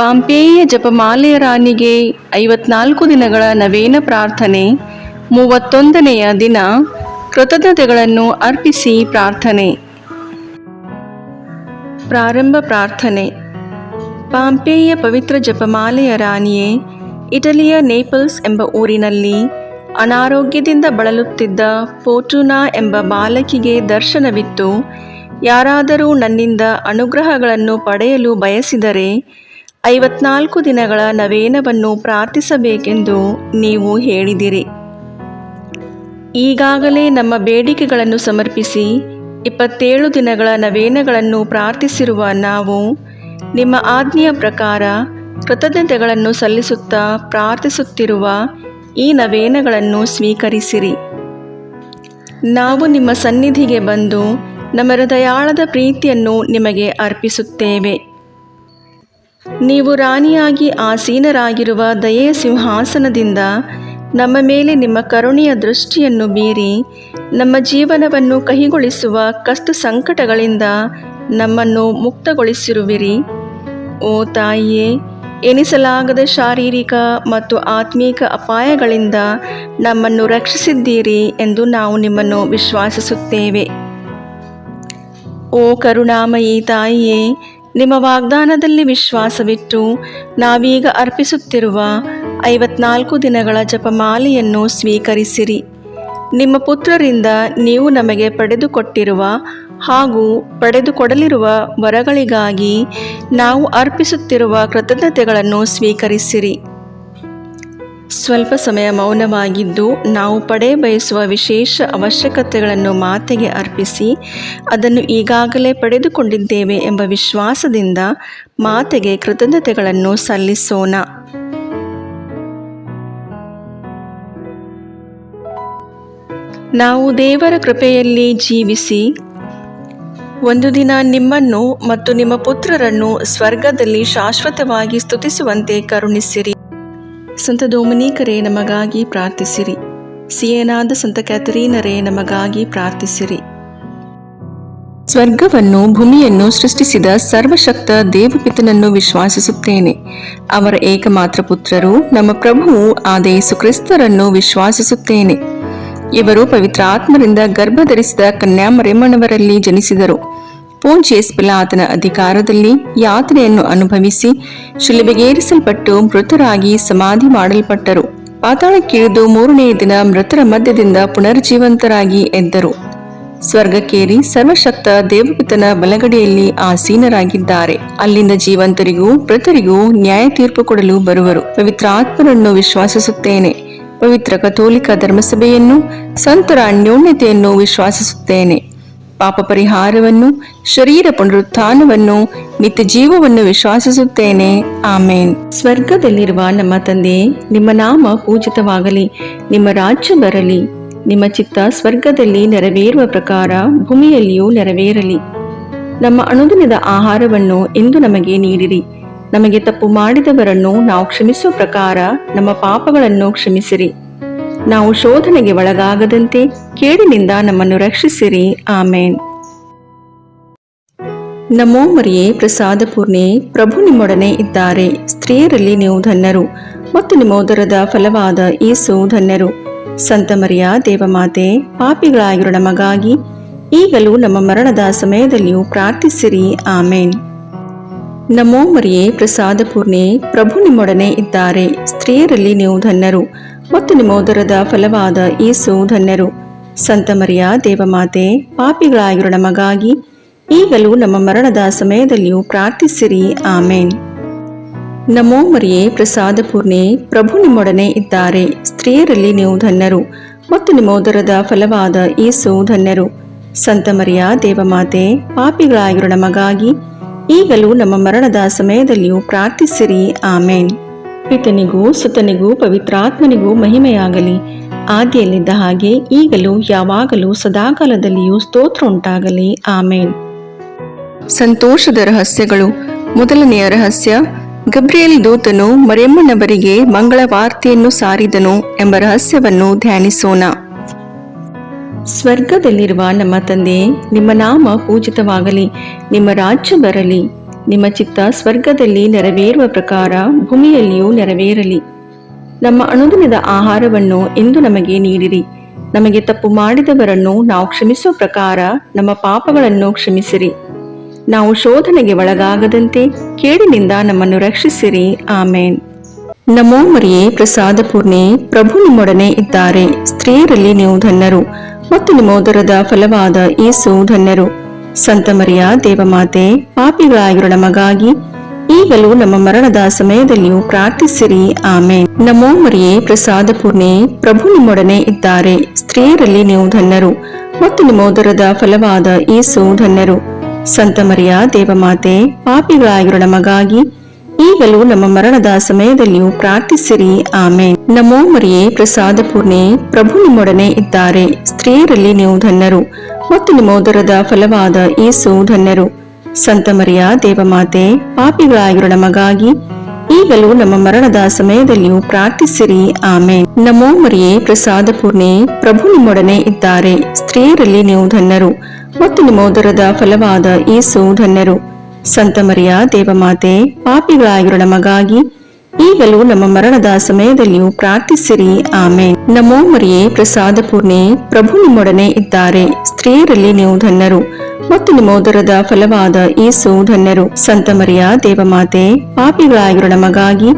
ಪಾಂಪೇಯ ಜಪಮಾಲೆಯ ರಾಣಿಗೆ 54 ದಿನಗಳ ನವೇನ ಪ್ರಾರ್ಥನೆ. 31ನೆಯ ದಿನ ಕೃತಜ್ಞತೆಗಳನ್ನು ಅರ್ಪಿಸಿ ಪ್ರಾರ್ಥನೆ. ಪ್ರಾರಂಭ ಪ್ರಾರ್ಥನೆ. ಪಾಂಪೇಯ ಪವಿತ್ರ ಜಪಮಾಲೆಯ ರಾಣಿಯೇ, ಇಟಲಿಯ ನೇಪಲ್ಸ್ ಎಂಬ ಊರಿನಲ್ಲಿ ಅನಾರೋಗ್ಯದಿಂದ ಬಳಲುತ್ತಿದ್ದ ಫೋರ್ಟುನಾ ಎಂಬ ಬಾಲಕಿಗೆ ದರ್ಶನವಿತ್ತು. ಯಾರಾದರೂ ನನ್ನಿಂದ ಅನುಗ್ರಹಗಳನ್ನು ಪಡೆಯಲು ಬಯಸಿದರೆ 54 ದಿನಗಳ ನವೇನವನ್ನು ಪ್ರಾರ್ಥಿಸಬೇಕೆಂದು ನೀವು ಹೇಳಿದಿರಿ. ಈಗಾಗಲೇ ನಮ್ಮ ಬೇಡಿಕೆಗಳನ್ನು ಸಮರ್ಪಿಸಿ 27 ದಿನಗಳ ನವೇನಗಳನ್ನು ಪ್ರಾರ್ಥಿಸಿರುವ ನಾವು ನಿಮ್ಮ ಆಜ್ಞೆಯ ಪ್ರಕಾರ ಕೃತಜ್ಞತೆಗಳನ್ನು ಸಲ್ಲಿಸುತ್ತಾ ಪ್ರಾರ್ಥಿಸುತ್ತಿರುವ ಈ ನವೇನಗಳನ್ನು ಸ್ವೀಕರಿಸಿರಿ. ನಾವು ನಿಮ್ಮ ಸನ್ನಿಧಿಗೆ ಬಂದು ನಮ್ಮ ಹೃದಯಾಳದ ಪ್ರೀತಿಯನ್ನು ನಿಮಗೆ ಅರ್ಪಿಸುತ್ತೇವೆ. ನೀವು ರಾಣಿಯಾಗಿ ಆಸೀನರಾಗಿರುವ ದಯೆಯ ಸಿಂಹಾಸನದಿಂದ ನಮ್ಮ ಮೇಲೆ ನಿಮ್ಮ ಕರುಣೆಯ ದೃಷ್ಟಿಯನ್ನು ಬೀರಿ ನಮ್ಮ ಜೀವನವನ್ನು ಕಹಿಗೊಳಿಸುವ ಕಷ್ಟ ಸಂಕಟಗಳಿಂದ ನಮ್ಮನ್ನು ಮುಕ್ತಗೊಳಿಸಿರುವಿರಿ. ಓ ತಾಯಿಯೇ, ಎನಿಸಲಾಗದ ಶಾರೀರಿಕ ಮತ್ತು ಆತ್ಮೀಕ ಅಪಾಯಗಳಿಂದ ನಮ್ಮನ್ನು ರಕ್ಷಿಸಿದ್ದೀರಿ ಎಂದು ನಾವು ನಿಮ್ಮನ್ನು ವಿಶ್ವಾಸಿಸುತ್ತೇವೆ. ಓ ಕರುಣಾಮಯಿ ತಾಯಿಯೇ, ನಿಮ್ಮ ವಾಗ್ದಾನದಲ್ಲಿ ವಿಶ್ವಾಸವಿಟ್ಟು ನಾವೀಗ ಅರ್ಪಿಸುತ್ತಿರುವ 54 ದಿನಗಳ ಜಪಮಾಲೆಯನ್ನು ಸ್ವೀಕರಿಸಿರಿ. ನಿಮ್ಮ ಪುತ್ರರಿಂದ ನೀವು ನಮಗೆ ಪಡೆದುಕೊಟ್ಟಿರುವ ಹಾಗೂ ಪಡೆದುಕೊಡಲಿರುವ ವರಗಳಿಗಾಗಿ ನಾವು ಅರ್ಪಿಸುತ್ತಿರುವ ಕೃತಜ್ಞತೆಗಳನ್ನು ಸ್ವೀಕರಿಸಿರಿ. ಸ್ವಲ್ಪ ಸಮಯ ಮೌನವಾಗಿದ್ದು ನಾವು ಬಯಸುವ ವಿಶೇಷ ಅವಶ್ಯಕತೆಗಳನ್ನು ಮಾತೆಗೆ ಅರ್ಪಿಸಿ ಅದನ್ನು ಈಗಾಗಲೇ ಪಡೆದುಕೊಂಡಿದ್ದೇವೆ ಎಂಬ ವಿಶ್ವಾಸದಿಂದ ಮಾತೆಗೆ ಕೃತಜ್ಞತೆಗಳನ್ನು ಸಲ್ಲಿಸೋಣ. ನಾವು ದೇವರ ಕೃಪೆಯಲ್ಲಿ ಜೀವಿಸಿ ಒಂದು ದಿನ ನಿಮ್ಮನ್ನು ಮತ್ತು ನಿಮ್ಮ ಪುತ್ರರನ್ನು ಸ್ವರ್ಗದಲ್ಲಿ ಶಾಶ್ವತವಾಗಿ ಸ್ತುತಿಸುವಂತೆ ಕರುಣಿಸಿರಿ. ಸಂತ ಡೊಮಿನಿಕರೇ, ನಮಗಾಗಿ ಪ್ರಾರ್ಥಿಸಿರಿ. ಸಿಯೇನಾದ ಸಂತ ಕ್ಯಾಥರೀನರೇ, ನಮಗಾಗಿ ಪ್ರಾರ್ಥಿಸಿರಿ. ಸ್ವರ್ಗವನ್ನು ಭೂಮಿಯನ್ನು ಸೃಷ್ಟಿಸಿದ ಸರ್ವಶಕ್ತ ದೇವಪಿತನನ್ನು ವಿಶ್ವಾಸಿಸುತ್ತೇನೆ. ಅವರ ಏಕಮಾತ್ರ ಪುತ್ರರು ನಮ್ಮ ಪ್ರಭುವು ಆದ ಯೇಸು ಕ್ರಿಸ್ತರನ್ನು ವಿಶ್ವಾಸಿಸುತ್ತೇನೆ. ಇವರು ಪವಿತ್ರ ಆತ್ಮರಿಂದ ಗರ್ಭಧರಿಸಿದ ಕನ್ಯಾಮರಿಯಮ್ಮನವರಲ್ಲಿ ಜನಿಸಿದರು. ಪೋಂಚಿಯಸ್ ಪಿಲಾತನ ಅಧಿಕಾರದಲ್ಲಿ ಯಾತನೆಯನ್ನು ಅನುಭವಿಸಿ ಶಿಲುಬೆಗೇರಿಸಲ್ಪಟ್ಟು ಮೃತರಾಗಿ ಸಮಾಧಿ ಮಾಡಲ್ಪಟ್ಟರು. ಪಾತಾಳಕ್ಕಿಳಿದು 3ನೇ ದಿನ ಮೃತರ ಮಧ್ಯದಿಂದ ಪುನರ್ಜೀವಂತರಾಗಿ ಎದ್ದರು. ಸ್ವರ್ಗಕ್ಕೇರಿ ಸರ್ವಶಕ್ತ ದೇವಪಿತನ ಬಲಗಡೆಯಲ್ಲಿ ಆಸೀನರಾಗಿದ್ದಾರೆ. ಅಲ್ಲಿಂದ ಜೀವಂತರಿಗೂ ಮೃತರಿಗೂ ನ್ಯಾಯ ತೀರ್ಪು ಕೊಡಲು ಬರುವರು. ಪವಿತ್ರ ಆತ್ಮರನ್ನು ವಿಶ್ವಾಸಿಸುತ್ತೇನೆ. ಪವಿತ್ರ ಕಥೋಲಿಕ ಧರ್ಮಸಭೆಯನ್ನು, ಸಂತರ ಅನ್ಯೋನ್ಯತೆಯನ್ನು ವಿಶ್ವಾಸಿಸುತ್ತೇನೆ. ಪಾಪ ಪರಿಹಾರವನ್ನು, ಶರೀರ ಪುನರುತ್ಥಾನವನ್ನು, ನಿತ್ಯ ಜೀವವನ್ನು ವಿಶ್ವಾಸಿಸುತ್ತೇನೆ. ಆಮೇನ್. ಸ್ವರ್ಗದಲ್ಲಿರುವ ನಮ್ಮ ತಂದೆ, ನಿಮ್ಮ ನಾಮ ಪೂಜಿತವಾಗಲಿ. ನಿಮ್ಮ ರಾಜ್ಯ ಬರಲಿ. ನಿಮ್ಮ ಚಿತ್ತ ಸ್ವರ್ಗದಲ್ಲಿ ನೆರವೇರುವ ಪ್ರಕಾರ ಭೂಮಿಯಲ್ಲಿಯೂ ನೆರವೇರಲಿ. ನಮ್ಮ ಅನುದಿನದ ಆಹಾರವನ್ನು ಇಂದು ನಮಗೆ ನೀಡಿರಿ. ನಮಗೆ ತಪ್ಪು ಮಾಡಿದವರನ್ನು ನಾವು ಕ್ಷಮಿಸುವ ಪ್ರಕಾರ ನಮ್ಮ ಪಾಪಗಳನ್ನು ಕ್ಷಮಿಸಿರಿ. ನಾವು ಶೋಧನೆಗೆ ಒಳಗಾಗದಂತೆ ಕೇಡಿನಿಂದ ನಮ್ಮನ್ನು ರಕ್ಷಿಸಿರಿ. ಆಮೇನ್. ನಮೋ ಮರಿಯೇ, ಪ್ರಸಾದ ಪೂರ್ಣೆ, ಪ್ರಭು ನಿಮ್ಮೊಡನೆ ಇದ್ದಾರೆ. ಸ್ತ್ರೀಯರಲ್ಲಿ ನೀವು ಧನ್ಯರು ಮತ್ತು ನಿಮ್ಮ ಉದರದ ಫಲವಾದ ಯೇಸು ಧನ್ಯರು. ಸಂತ ಮರಿಯ ದೇವಮಾತೆ, ಪಾಪಿಗಳಾಗಿರೋ ನಮಗಾಗಿ ಈಗಲೂ ನಮ್ಮ ಮರಣದ ಸಮಯದಲ್ಲಿಯೂ ಪ್ರಾರ್ಥಿಸಿರಿ. ಆಮೇನ್. ನಮೋ ಮರಿಯೇ, ಪ್ರಸಾದ ಪೂರ್ಣೆ, ಪ್ರಭು ನಿಮ್ಮೊಡನೆ ಇದ್ದಾರೆ. ಸ್ತ್ರೀಯರಲ್ಲಿ ನೀವು ಧನ್ಯರು ಮತ್ತು ನಿಮ್ಮ ಉದರದ ಫಲವಾದ ಯೇಸು ಧನ್ಯರು. ಸಂತ ಮರಿಯ ದೇವಮಾತೆ, ಪಾಪಿಗಳಾಗಿರೋ ನಮಗಾಗಿ ಈಗಲೂ ನಮ್ಮ ಮರಣದ ಸಮಯದಲ್ಲಿಯೂ ಪ್ರಾರ್ಥಿಸಿರಿ. ಆಮೇನ್. ನಮೋ ಮರಿಯೇ, ಪ್ರಸಾದ ಪೂರ್ಣೆ, ಪ್ರಭು ನಿಮ್ಮೊಡನೆ ಇದ್ದಾರೆ. ಸ್ತ್ರೀಯರಲ್ಲಿ ನೀವು ಧನ್ಯರು ಮತ್ತು ನಿಮ್ಮ ಉದರದ ಫಲವಾದ ಯೇಸು ಧನ್ಯರು. ಸಂತ ಮರಿಯ ದೇವಮಾತೆ, ಪಾಪಿಗಳಾಗಿರೋ ನಮಗಾಗಿ ಈಗಲೂ ನಮ್ಮ ಮರಣದ ಸಮಯದಲ್ಲಿಯೂ ಪ್ರಾರ್ಥಿಸಿರಿ. ಆಮೇನ್. ಪಿತನಿಗೂ ಸುತನಿಗೂ ಪವಿತ್ರಾತ್ಮನಿಗೂ ಮಹಿಮೆಯಾಗಲಿ. ಆದಿಯಲ್ಲಿದ್ದ ಹಾಗೆ ಈಗಲೂ ಯಾವಾಗಲೂ ಸದಾಕಾಲದಲ್ಲಿಯೂ ಸ್ತೋತ್ರ ಉಂಟಾಗಲಿ. ಆಮೇನ್. ಸಂತೋಷದ ರಹಸ್ಯಗಳು. ಮೊದಲನೆಯ ರಹಸ್ಯ, ಗಬ್ರಿಯೇಲ್ ದೂತನು ಮರಿಯಮ್ಮನವರಿಗೆ ಮಂಗಳ ವಾರ್ತೆಯನ್ನು ಸಾರಿದನು ಎಂಬ ರಹಸ್ಯವನ್ನು ಧ್ಯಾನಿಸೋಣ. ಸ್ವರ್ಗದಲ್ಲಿರುವ ನಮ್ಮ ತಂದೆ, ನಿಮ್ಮ ನಾಮ ಪೂಜಿತವಾಗಲಿ. ನಿಮ್ಮ ರಾಜ್ಯ ಬರಲಿ. ನಿಮ್ಮ ಚಿತ್ತ ಸ್ವರ್ಗದಲ್ಲಿ ನೆರವೇರುವ ಪ್ರಕಾರ ಭೂಮಿಯಲ್ಲಿಯೂ ನೆರವೇರಲಿ. ನಮ್ಮ ಅನುದಿನದ ಆಹಾರವನ್ನು ಇಂದು ನಮಗೆ ನೀಡಿರಿ. ನಮಗೆ ತಪ್ಪು ಮಾಡಿದವರನ್ನು ನಾವು ಕ್ಷಮಿಸುವ ಪ್ರಕಾರ ನಮ್ಮ ಪಾಪಗಳನ್ನು ಕ್ಷಮಿಸಿರಿ. ನಾವು ಶೋಧನೆಗೆ ಒಳಗಾಗದಂತೆ ಕೇಡಿನಿಂದ ನಮ್ಮನ್ನು ರಕ್ಷಿಸಿರಿ. ಆಮೇನ್. ನಮೋ ಮರಿಯೇ, ಪ್ರಸಾದ ಪೂರ್ಣೆ, ಪ್ರಭು ನಿಮ್ಮೊಡನೆ ಇದ್ದಾರೆ. ಸ್ತ್ರೀಯರಲ್ಲಿ ನೀವು ಧನ್ಯರು ಮತ್ತು ನಿಮ್ಮ ಉದರದ ಫಲವಾದ ಯೇಸು ಧನ್ಯರು. ಸಂತ ಮರಿಯ ದೇವಮಾತೆ, ಪಾಪಿಗಳಾಗಿರೋ ನಮಗಾಗಿ ಈಗಲೂ ನಮ್ಮ ಮರಣದ ಸಮಯದಲ್ಲಿಯೂ ಪ್ರಾರ್ಥಿಸಿರಿ. ಆಮೇನ್. ನಮೋ ಮರಿಯೇ, ಪ್ರಸಾದ ಪೂರ್ಣೆ, ಪ್ರಭು ನಿಮ್ಮೊಡನೆ ಇದ್ದಾರೆ. ಸ್ತ್ರೀಯರಲ್ಲಿ ನೀವು ಧನ್ಯರು ಮತ್ತು ನಿಮ್ಮ ಉದರದ ಫಲವಾದ ಯೇಸು ಧನ್ಯರು. ಸಂತ ಮರಿಯ ದೇವಮಾತೆ, ಪಾಪಿಗಳಾಗಿರೋ ನಮಗಾಗಿ ಈಗಲೂ ನಮ್ಮ ಮರಣದ ಸಮಯದಲ್ಲಿಯೂ ಪ್ರಾರ್ಥಿಸಿರಿ. ಆಮೇನ್. ನಮೋ ಮರಿಯೇ, ಪ್ರಸಾದ ಪೂರ್ಣೆ, ಪ್ರಭು ನಿಮ್ಮೊಡನೆ ಇದ್ದಾರೆ. ಸ್ತ್ರೀಯರಲ್ಲಿ ನೀವು ಧನ್ಯರು ಮತ್ತು ನಿಮ್ಮ ಉದರದ ಫಲವಾದ ಯೇಸು ಧನ್ಯರು. ಸಂತ ಮರಿಯ ದೇವಮಾತೆ, ಪಾಪಿಗಳಾಗಿರೋ ನಮಗಾಗಿ ಈಗಲೂ ನಮ್ಮ ಮರಣದ ಸಮಯದಲ್ಲಿಯೂ ಪ್ರಾರ್ಥಿಸಿರಿ. ಆಮೇನ್. ನಮೋ ಮರಿಯೇ, ಪ್ರಸಾದ ಪೂರ್ಣೆ, ಪ್ರಭು ನಿಮ್ಮೊಡನೆ ಇದ್ದಾರೆ. ಸ್ತ್ರೀಯರಲ್ಲಿ ನೀವು ಧನ್ಯರು ಮತ್ತು ನಿಮ್ಮ ಉದರದ ಫಲವಾದ ಯೇಸು ಧನ್ಯರು. ಸಂತ ಮರಿಯ ದೇವಮಾತೆ, ಪಾಪಿಗಳಾಗಿರೋ ನಮಗಾಗಿ ಈಗಲೂ ನಮ್ಮ ಮರಣದ ಸಮಯದಲ್ಲಿಯೂ ಪ್ರಾರ್ಥಿಸಿರಿ. ಆಮೇನ್. ನಮೋ ಮರಿಯೇ, ಪ್ರಸಾದ ಪೂರ್ಣೆ, ಪ್ರಭು ನಿಮ್ಮೊಡನೆ ಇದ್ದಾರೆ. ಸ್ತ್ರೀಯರಲ್ಲಿ ನೀವು ಧನ್ಯರು ಮತ್ತು ನಿಮ್ಮ ಉದರದ ಫಲವಾದ ಯೇಸು ಧನ್ಯರು. ಸಂತ ಮರಿಯ ದೇವಮಾತೆ, ಪಾಪಿಗಳಾಗಿರೋ ನಮಗಾಗಿ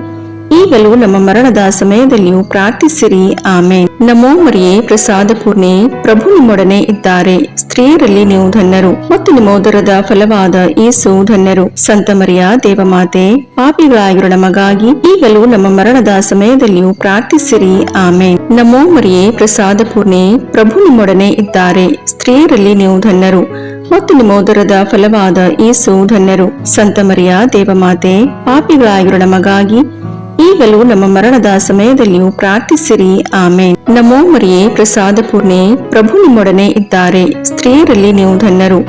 ಈಗಲೂ ನಮ್ಮ ಮರಣದ ಸಮಯದಲ್ಲಿಯೂ ಪ್ರಾರ್ಥಿಸಿರಿ. ಆಮೇನ್. ನಮೋ ಮರಿಯೇ, ಪ್ರಸಾದ ಪೂರ್ಣೆ, ಪ್ರಭು ನಿಮ್ಮೊಡನೆ ಇದ್ದಾರೆ. ಸ್ತ್ರೀಯರಲ್ಲಿ ನೀವು ಧನ್ಯರು ಮತ್ತು ನಿಮ್ಮ ಉದರದ ಫಲವಾದ ಯೇಸು ಧನ್ಯರು. ಸಂತ ಮರಿಯ ದೇವಮಾತೆ, ಪಾಪಿಗಳಾಗಿರೋ ನಮಗಾಗಿ ಈಗಲೂ ನಮ್ಮ ಮರಣದ ಸಮಯದಲ್ಲಿಯೂ ಪ್ರಾರ್ಥಿಸಿರಿ. ಆಮೇನ್. ನಮೋ ಮರಿಯೇ, ಪ್ರಸಾದ ಪೂರ್ಣೆ, ಪ್ರಭು ನಿಮ್ಮೊಡನೆ ಇದ್ದಾರೆ. ಸ್ತ್ರೀಯರಲ್ಲಿ ನೀವು ಧನ್ಯರು ಮತ್ತು ನಿಮ್ಮ ಉದರದ ಫಲವಾದ ಯೇಸು ಧನ್ಯರು. ಸಂತ ಮರಿಯ ದೇವಮಾತೆ, ಪಾಪಿಗಳಾಗಿರೋ ನಮಗಾಗಿ ಈಗಲೂ ನಮ್ಮ ಮರಣದ ಸಮಯದಲ್ಲಿಯೂ ಪ್ರಾರ್ಥಿಸಿರಿ. ಆಮೇನ್. ನಮೋ ಮರಿಯೇ, ಪ್ರಸಾದ ಪೂರ್ಣೆ, ಪ್ರಭು ನಿಮ್ಮೊಡನೆ ಇದ್ದಾರೆ. ಸ್ತ್ರೀಯರಲ್ಲಿ ನೀವು ಧನ್ಯರು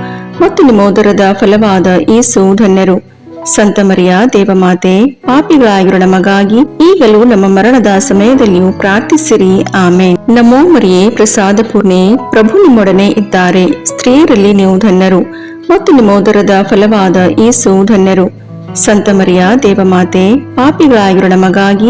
ಮತ್ತು ನಿಮ್ಮ ಉದರದ ಫಲವಾದ ಯೇಸು ಧನ್ಯರು. ಸಂತ ಮರಿಯ ದೇವಮಾತೆ, ಪಾಪಿಗಳಾಗಿರೋ ನಮಗಾಗಿ ಈಗಲೂ ನಮ್ಮ ಮರಣದ ಸಮಯದಲ್ಲಿಯೂ ಪ್ರಾರ್ಥಿಸಿರಿ. ಆಮೇನ್. ನಮೋ ಮರಿಯೇ, ಪ್ರಸಾದ ಪೂರ್ಣೆ, ಪ್ರಭು ನಿಮ್ಮೊಡನೆ ಇದ್ದಾರೆ. ಸ್ತ್ರೀಯರಲ್ಲಿ ನೀವು ಧನ್ಯರು ಮತ್ತು ನಿಮ್ಮ ಉದರದ ಫಲವಾದ ಯೇಸು ಧನ್ಯರು. ಸಂತ ಮರಿಯ ದೇವಮಾತೆ, ಪಾಪಿಗಳಾಗಿರೋ ನಮಗಾಗಿ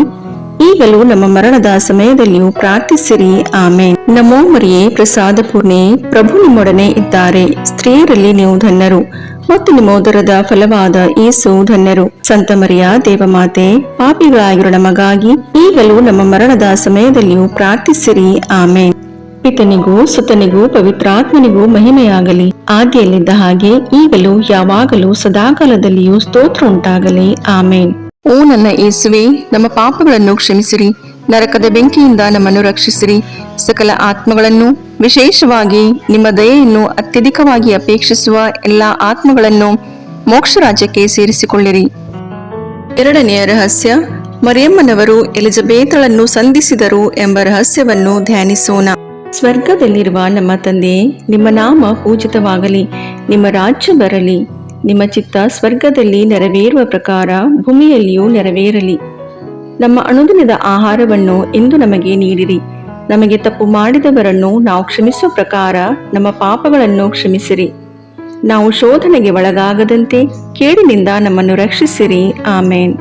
ಈಗಲೂ ನಮ್ಮ ಮರಣದ ಸಮಯದಲ್ಲಿಯೂ ಪ್ರಾರ್ಥಿಸಿರಿ. ಆಮೇನ್. ನಮೋ ಮರಿಯೇ, ಪ್ರಸಾದ ಪೂರ್ಣೆ, ಪ್ರಭು ನಿಮ್ಮೊಡನೆ ಇದ್ದಾರೆ. ಸ್ತ್ರೀಯರಲ್ಲಿ ನೀವು ಧನ್ಯರು ಮತ್ತು ನಿಮ್ಮ ಉದರದ ಫಲವಾದ ಯೇಸು ಧನ್ಯರು. ಸಂತ ಮರಿಯ ದೇವಮಾತೆ, ಪಾಪಿಗಳಾಗಿರೋ ನಮಗಾಗಿ ಈಗಲೂ ನಮ್ಮ ಮರಣದ ಸಮಯದಲ್ಲಿಯೂ ಪ್ರಾರ್ಥಿಸಿರಿ. ಆಮೇನ್. ಪಿತನಿಗೂ ಸುತನಿಗೂ ಪವಿತ್ರಾತ್ಮನಿಗೂ ಮಹಿಮೆಯಾಗಲಿ, ಆದಿಯಲ್ಲಿದ್ದ ಹಾಗೆ ಈಗಲೂ ಯಾವಾಗಲೂ ಸದಾಕಾಲದಲ್ಲಿಯೂ ಸ್ತೋತ್ರ ಉಂಟಾಗಲಿ. ಆಮೇನ್. ಓ ನನ್ನ ಯೇಸುವೆ, ನಮ್ಮ ಪಾಪಗಳನ್ನು ಕ್ಷಮಿಸಿರಿ, ನರಕದ ಬೆಂಕಿಯಿಂದ ನಮ್ಮನ್ನು ರಕ್ಷಿಸಿರಿ, ಸಕಲ ಆತ್ಮಗಳನ್ನು, ವಿಶೇಷವಾಗಿ ನಿಮ್ಮ ದಯೆಯನ್ನು ಅತ್ಯಧಿಕವಾಗಿ ಅಪೇಕ್ಷಿಸುವ ಎಲ್ಲಾ ಆತ್ಮಗಳನ್ನು ಮೋಕ್ಷ ರಾಜ್ಯಕ್ಕೆ ಸೇರಿಸಿಕೊಳ್ಳಿರಿ. ಎರಡನೆಯ ರಹಸ್ಯ, ಮರಿಯಮ್ಮನವರು ಎಲಿಜಬೇತಳನ್ನು ಸಂಧಿಸಿದರು ಎಂಬ ರಹಸ್ಯವನ್ನು ಧ್ಯಾನಿಸೋಣ. ಸ್ವರ್ಗದಲ್ಲಿರುವ ನಮ್ಮ ತಂದೆ, ನಿಮ್ಮ ನಾಮ ಪೂಜಿತವಾಗಲಿ, ನಿಮ್ಮ ರಾಜ್ಯ ಬರಲಿ, ನಿಮ್ಮ ಚಿತ್ತ ಸ್ವರ್ಗದಲ್ಲಿ ನೆರವೇರುವ ಪ್ರಕಾರ ಭೂಮಿಯಲ್ಲಿಯೂ ನೆರವೇರಲಿ. ನಮ್ಮ ಅನುದಿನದ ಆಹಾರವನ್ನು ಇಂದು ನಮಗೆ ನೀಡಿರಿ. ನಮಗೆ ತಪ್ಪು ಮಾಡಿದವರನ್ನು ನಾವು ಕ್ಷಮಿಸುವ ಪ್ರಕಾರ ನಮ್ಮ ಪಾಪಗಳನ್ನು ಕ್ಷಮಿಸಿರಿ. ನಾವು ಶೋಧನೆಗೆ ಒಳಗಾಗದಂತೆ ಕೇಡಿನಿಂದ ನಮ್ಮನ್ನು ರಕ್ಷಿಸಿರಿ. ಆಮೇನ್.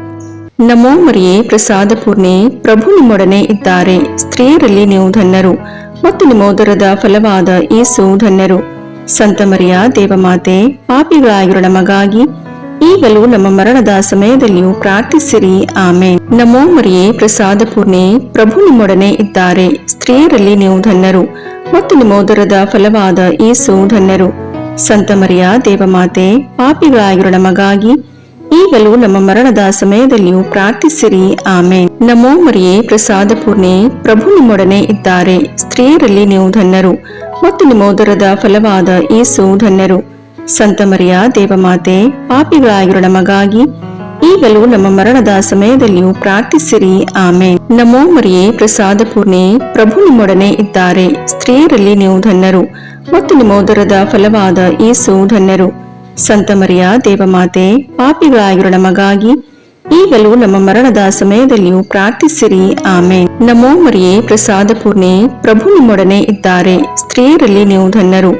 ನಮೋ ಮರಿಯೇ, ಪ್ರಸಾದ ಪೂರ್ಣೆ, ಪ್ರಭು ನಿಮ್ಮೊಡನೆ ಇದ್ದಾರೆ. ಸ್ತ್ರೀಯರಲ್ಲಿ ನೀವು ಧನ್ಯರು ಮತ್ತು ನಿಮ್ಮ ಉದರದ ಫಲವಾದ ಯೇಸು ಧನ್ಯರು. ಸಂತ ಮರಿಯ ದೇವಮಾತೆ, ಪಾಪಿಗಳಾಗಿರೋ ನಮಗಾಗಿ ಈಗಲೂ ನಮ್ಮ ಮರಣದ ಸಮಯದಲ್ಲಿಯೂ ಪ್ರಾರ್ಥಿಸಿರಿ. ಆಮೇನ್. ನಮೋ ಮರಿಯೇ, ಪ್ರಸಾದ ಪೂರ್ಣೆ, ಪ್ರಭು ನಿಮ್ಮೊಡನೆ ಇದ್ದಾರೆ. ಸ್ತ್ರೀಯರಲ್ಲಿ ನೀವು ಧನ್ಯರು ಮತ್ತು ನಿಮ್ಮ ಉದರದ ಫಲವಾದ ಯೇಸು ಧನ್ಯರು. ಸಂತ ಮರಿಯ ದೇವಮಾತೆ, ಪಾಪಿಗಳಾಗಿರೋ ನಮಗಾಗಿ ಈಗಲೂ ನಮ್ಮ ಮರಣದ ಸಮಯದಲ್ಲಿಯೂ ಪ್ರಾರ್ಥಿಸಿರಿ. ಆಮೇನ್. ನಮೋ ಮರಿಯೇ, ಪ್ರಸಾದ ಪೂರ್ಣೆ, ಪ್ರಭು ನಿಮ್ಮೊಡನೆ ಇದ್ದಾರೆ. ಸ್ತ್ರೀಯರಲ್ಲಿ ನೀವು ಧನ್ಯರು ಮತ್ತು ನಿಮ್ಮ ಉದರದ ಫಲವಾದ ಯೇಸು ಧನ್ಯರು. ಸಂತ ಮರಿಯ ದೇವಮಾತೆ, ಪಾಪಿಗಳಾಗಿರೋ ನಮಗಾಗಿ ಈಗಲೂ ನಮ್ಮ ಮರಣದ ಸಮಯದಲ್ಲಿಯೂ ಪ್ರಾರ್ಥಿಸಿರಿ. ಆಮೇನ್. ನಮೋ ಮರಿಯೇ, ಪ್ರಸಾದ ಪೂರ್ಣೆ, ಪ್ರಭು ನಿಮ್ಮೊಡನೆ ಇದ್ದಾರೆ. ಸ್ತ್ರೀಯರಲ್ಲಿ ನೀವು ಧನ್ಯರು ಮತ್ತು ನಿಮ್ಮ ಉದರದ ಫಲವಾದ ಯೇಸು ಧನ್ಯರು. ಸಂತ ಮರಿಯ ದೇವಮಾತೆ, ಪಾಪಿಗಳಾಗಿರೋ ನಮಗಾಗಿ ಈಗಲೂ ನಮ್ಮ ಮರಣದ ಸಮಯದಲ್ಲಿಯೂ ಪ್ರಾರ್ಥಿಸಿರಿ. ಆಮೇನ್. ನಮೋ ಮರಿಯೇ, ಪ್ರಸಾದ ಪೂರ್ಣೆ, ಪ್ರಭು ನಿಮ್ಮೊಡನೆ ಇದ್ದಾರೆ. ಸ್ತ್ರೀಯರಲ್ಲಿ ನೀವು ಧನ್ಯರು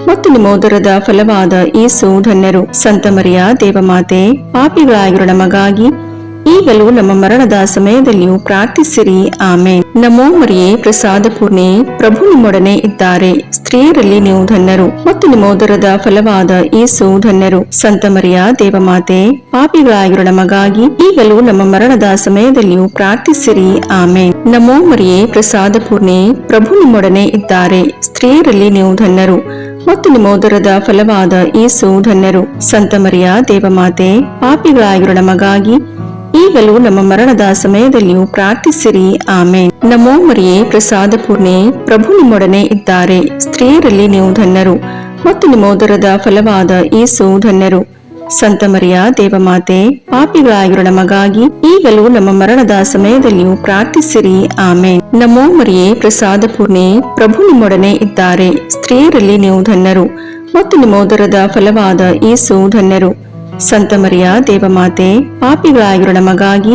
ಮತ್ತು ನಿಮ್ಮ ಉದರದ ಫಲವಾದ ಯೇಸು ಧನ್ಯರು. ಸಂತ ಮರಿಯ ದೇವಮಾತೆ, ಪಾಪಿಗಳಾಗಿರೋ ನಮಗಾಗಿ ಈಗಲೂ ನಮ್ಮ ಮರಣದ ಸಮಯದಲ್ಲಿಯೂ ಪ್ರಾರ್ಥಿಸಿರಿ. ಆಮೇನ್. ನಮೋ ಮರಿಯೇ, ಪ್ರಸಾದ ಪೂರ್ಣೆ, ಪ್ರಭು ನಿಮ್ಮೊಡನೆ ಇದ್ದಾರೆ. ಸ್ತ್ರೀಯರಲ್ಲಿ ನೀವು ಧನ್ಯರು ಮತ್ತು ನಿಮ್ಮ ಉದರದ ಫಲವಾದ ಯೇಸು ಧನ್ಯರು. ಸಂತ ಮರಿಯ ದೇವಮಾತೆ, ಪಾಪಿಗಳಾಗಿರೋ ನಮಗಾಗಿ ಈಗಲೂ ನಮ್ಮ ಮರಣದ ಸಮಯದಲ್ಲಿಯೂ ಪ್ರಾರ್ಥಿಸಿರಿ. ಆಮೇನ್. ನಮೋ ಮರಿಯೇ, ಪ್ರಸಾದ ಪೂರ್ಣೆ, ಪ್ರಭು ನಿಮ್ಮೊಡನೆ ಇದ್ದಾರೆ. ಸ್ತ್ರೀಯರಲ್ಲಿ ನೀವು ಧನ್ಯರು ಮತ್ತು ನಿಮ್ಮ ಉದರದ ಫಲವಾದ ಯೇಸು ಧನ್ಯರು. ಸಂತ ಮರಿಯ ದೇವಮಾತೆ, ಪಾಪಿಗಳಾಗಿರೋ ನಮಗಾಗಿ ಈಗಲೂ ನಮ್ಮ ಮರಣದ ಸಮಯದಲ್ಲಿಯೂ ಪ್ರಾರ್ಥಿಸಿರಿ. ಆಮೇನ್. ನಮೋ ಮರಿಯೇ, ಪ್ರಸಾದ ಪೂರ್ಣೆ, ಪ್ರಭು ನಿಮ್ಮೊಡನೆ ಇದ್ದಾರೆ. ಸ್ತ್ರೀಯರಲ್ಲಿ ನೀವು ಧನ್ಯರು ಮತ್ತು ನಿಮ್ಮ ಉದರದ ಫಲವಾದ ಯೇಸು ಧನ್ಯರು. ಸಂತ ಮರಿಯ ದೇವಮಾತೆ, ಪಾಪಿಗಳಾಗಿರೋ ನಮಗಾಗಿ ಈಗಲೂ ನಮ್ಮ ಮರಣದ ಸಮಯದಲ್ಲಿಯೂ ಪ್ರಾರ್ಥಿಸಿರಿ. ಆಮೇನ್. ನಮೋ ಮರಿಯೇ, ಪ್ರಸಾದ ಪೂರ್ಣೆ, ಪ್ರಭು ನಿಮ್ಮೊಡನೆ ಇದ್ದಾರೆ. ಸ್ತ್ರೀಯರಲ್ಲಿ ನೀವು ಧನ್ಯರು ಮತ್ತು ನಿಮ್ಮ ಉದರದ ಫಲವಾದ ಯೇಸು ಧನ್ಯರು. ಸಂತ ಮರಿಯ ದೇವಮಾತೆ, ಪಾಪಿಗಳಾಗಿರೋ ನಮಗಾಗಿ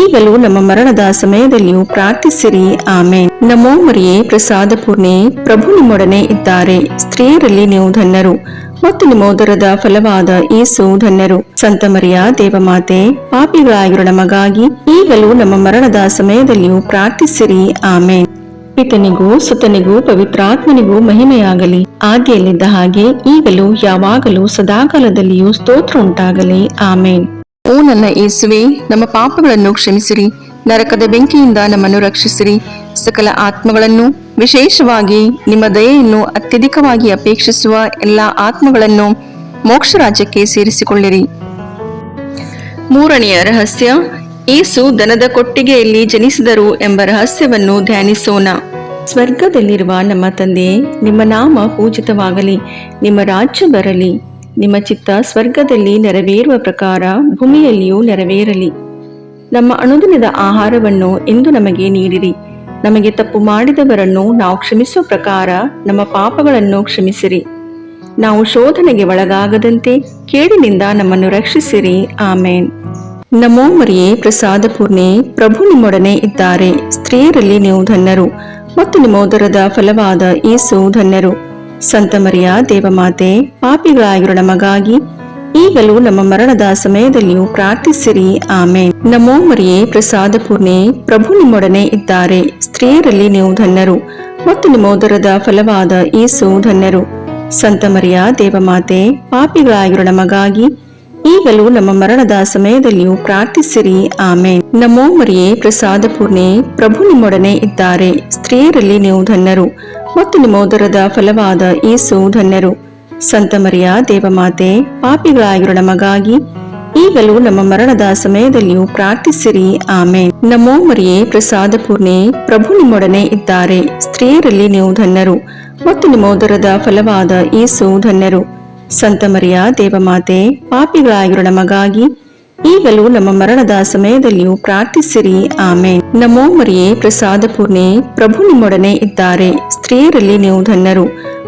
ಈಗಲೂ ನಮ್ಮ ಮರಣದ ಸಮಯದಲ್ಲಿಯೂ ಪ್ರಾರ್ಥಿಸಿರಿ. ಆಮೇನ್. ನಮೋ ಮರಿಯೇ, ಪ್ರಸಾದ ಪೂರ್ಣೆ, ಪ್ರಭು ನಿಮ್ಮೊಡನೆ ಇದ್ದಾರೆ. ಸ್ತ್ರೀಯರಲ್ಲಿ ನೀವು ಧನ್ಯರು ಮತ್ತು ನಿಮ್ಮ ಉದರದ ಫಲವಾದ ಯೇಸು ಧನ್ಯರು. ಸಂತ ಮರಿಯ ದೇವಮಾತೆ, ಪಾಪಿಗಳಾಗಿರೋ ನಮಗಾಗಿ ಈಗಲೂ ನಮ್ಮ ಮರಣದ ಸಮಯದಲ್ಲಿಯೂ ಪ್ರಾರ್ಥಿಸಿರಿ. ಆಮೇನ್. ಪಿತನಿಗೂ ಸುತನಿಗೂ ಪವಿತ್ರಾತ್ಮನಿಗೂ ಮಹಿಮೆಯಾಗಲಿ, ಆದಿಯಲ್ಲಿದ್ದ ಹಾಗೆ ಈಗಲೂ ಯಾವಾಗಲೂ ಸದಾಕಾಲದಲ್ಲಿಯೂ ಸ್ತೋತ್ರ ಉಂಟಾಗಲಿ. ಆಮೇನ್. ಓ ನನ್ನ ಯೇಸುವೆ, ನಮ್ಮ ಪಾಪಗಳನ್ನು ಕ್ಷಮಿಸಿರಿ, ನರಕದ ಬೆಂಕಿಯಿಂದ ನಮ್ಮನ್ನು ರಕ್ಷಿಸಿರಿ, ಸಕಲ ಆತ್ಮಗಳನ್ನು, ವಿಶೇಷವಾಗಿ ನಿಮ್ಮ ದಯೆಯನ್ನು ಅತ್ಯಧಿಕವಾಗಿ ಅಪೇಕ್ಷಿಸುವ ಎಲ್ಲ ಆತ್ಮಗಳನ್ನು ಮೋಕ್ಷ ರಾಜ್ಯಕ್ಕೆ ಸೇರಿಸಿಕೊಳ್ಳಿರಿ. ಮೂರನೆಯ ರಹಸ್ಯ, ಯೇಸು ದನದ ಕೊಟ್ಟಿಗೆಯಲ್ಲಿ ಜನಿಸಿದರು ಎಂಬ ರಹಸ್ಯವನ್ನು ಧ್ಯಾನಿಸೋಣ. ಸ್ವರ್ಗದಲ್ಲಿರುವ ನಮ್ಮ ತಂದೆ, ನಿಮ್ಮ ನಾಮ ಪೂಜಿತವಾಗಲಿ, ನಿಮ್ಮ ರಾಜ್ಯ ಬರಲಿ, ನಿಮ್ಮ ಚಿತ್ತ ಸ್ವರ್ಗದಲ್ಲಿ ನೆರವೇರುವ ಪ್ರಕಾರ ಭೂಮಿಯಲ್ಲಿಯೂ ನೆರವೇರಲಿ. ನಮ್ಮ ಅನುದಿನದ ಆಹಾರವನ್ನು ಇಂದು ನಮಗೆ ನೀಡಿರಿ. ನಮಗೆ ತಪ್ಪು ಮಾಡಿದವರನ್ನು ನಾವು ಕ್ಷಮಿಸುವ ಪ್ರಕಾರ ನಮ್ಮ ಪಾಪಗಳನ್ನು ಕ್ಷಮಿಸಿರಿ. ನಾವು ಶೋಧನೆಗೆ ಒಳಗಾಗದಂತೆ ಕೇಡಿನಿಂದ ನಮ್ಮನ್ನು ರಕ್ಷಿಸಿರಿ. ಆಮೇನ್. ನಮೋ ಮರಿಯೇ, ಪ್ರಸಾದ ಪೂರ್ಣೆ, ಪ್ರಭು ನಿಮ್ಮೊಡನೆ ಇದ್ದಾರೆ. ಸ್ತ್ರೀಯರಲ್ಲಿ ನೀವು ಧನ್ಯರು ಮತ್ತು ನಿಮ್ಮ ಉದರದ ಫಲವಾದ ಯೇಸು ಧನ್ಯರು. ಸಂತ ಮರಿಯ ದೇವಮಾತೆ, ಪಾಪಿಗಳಾಗಿರೋ ನಮಗಾಗಿ ಈಗಲೂ ನಮ್ಮ ಮರಣದ ಸಮಯದಲ್ಲಿಯೂ ಪ್ರಾರ್ಥಿಸಿರಿ. ಆಮೇನ್. ನಮೋ ಮರಿಯೇ, ಪ್ರಸಾದ ಪೂರ್ಣೆ, ಪ್ರಭು ನಿಮ್ಮೊಡನೆ ಇದ್ದಾರೆ. ಸ್ತ್ರೀಯರಲ್ಲಿ ನೀವು ಧನ್ಯರು ಮತ್ತು ನಿಮ್ಮ ಉದರದ ಫಲವಾದ ಯೇಸು ಧನ್ಯರು. ಸಂತ ಮರಿಯ ದೇವಮಾತೆ, ಪಾಪಿಗಳಾಗಿರೋ ನಮಗಾಗಿ ಈಗಲೂ ನಮ್ಮ ಮರಣದ ಸಮಯದಲ್ಲಿಯೂ ಪ್ರಾರ್ಥಿಸಿರಿ. ಆಮೇನ್. ನಮೋ ಮರಿಯೇ, ಪ್ರಸಾದ ಪೂರ್ಣೆ, ಪ್ರಭು ನಿಮ್ಮೊಡನೆ ಇದ್ದಾರೆ. ಸ್ತ್ರೀಯರಲ್ಲಿ ನೀವು ಧನ್ಯರು ಮತ್ತು ನಿಮ್ಮ ಉದರದ ಫಲವಾದ ಯೇಸು ಧನ್ಯರು. ಸಂತ ಮರಿಯ ದೇವಮಾತೆ, ಪಾಪಿಗಳಾಗಿರೋ ನಮಗಾಗಿ ಈಗಲೂ ನಮ್ಮ ಮರಣದ ಸಮಯದಲ್ಲಿಯೂ ಪ್ರಾರ್ಥಿಸಿರಿ. ಆಮೇನ್. ನಮೋ ಮರಿಯೇ, ಪ್ರಸಾದ ಪೂರ್ಣೆ, ಪ್ರಭು ನಿಮ್ಮೊಡನೆ ಇದ್ದಾರೆ. ಸ್ತ್ರೀಯರಲ್ಲಿ ನೀವು ಧನ್ಯರು ಮತ್ತು ನಿಮ್ಮ ಉದರದ ಫಲವಾದ ಯೇಸು ಧನ್ಯರು. ಸಂತ ಮರಿಯ ದೇವಮಾತೆ, ಪಾಪಿಗಳಾಗಿರೋ ನಮಗಾಗಿ ಈಗಲೂ ನಮ್ಮ ಮರಣದ ಸಮಯದಲ್ಲಿಯೂ ಪ್ರಾರ್ಥಿಸಿರಿ. ಆಮೇನ್. ನಮೋ ಮರಿಯೇ, ಪ್ರಸಾದ ಪೂರ್ಣೆ, ಪ್ರಭು ನಿಮ್ಮೊಡನೆ ಇದ್ದಾರೆ. ಸ್ತ್ರೀಯರಲ್ಲಿ ನೀವು ಧನ್ಯರು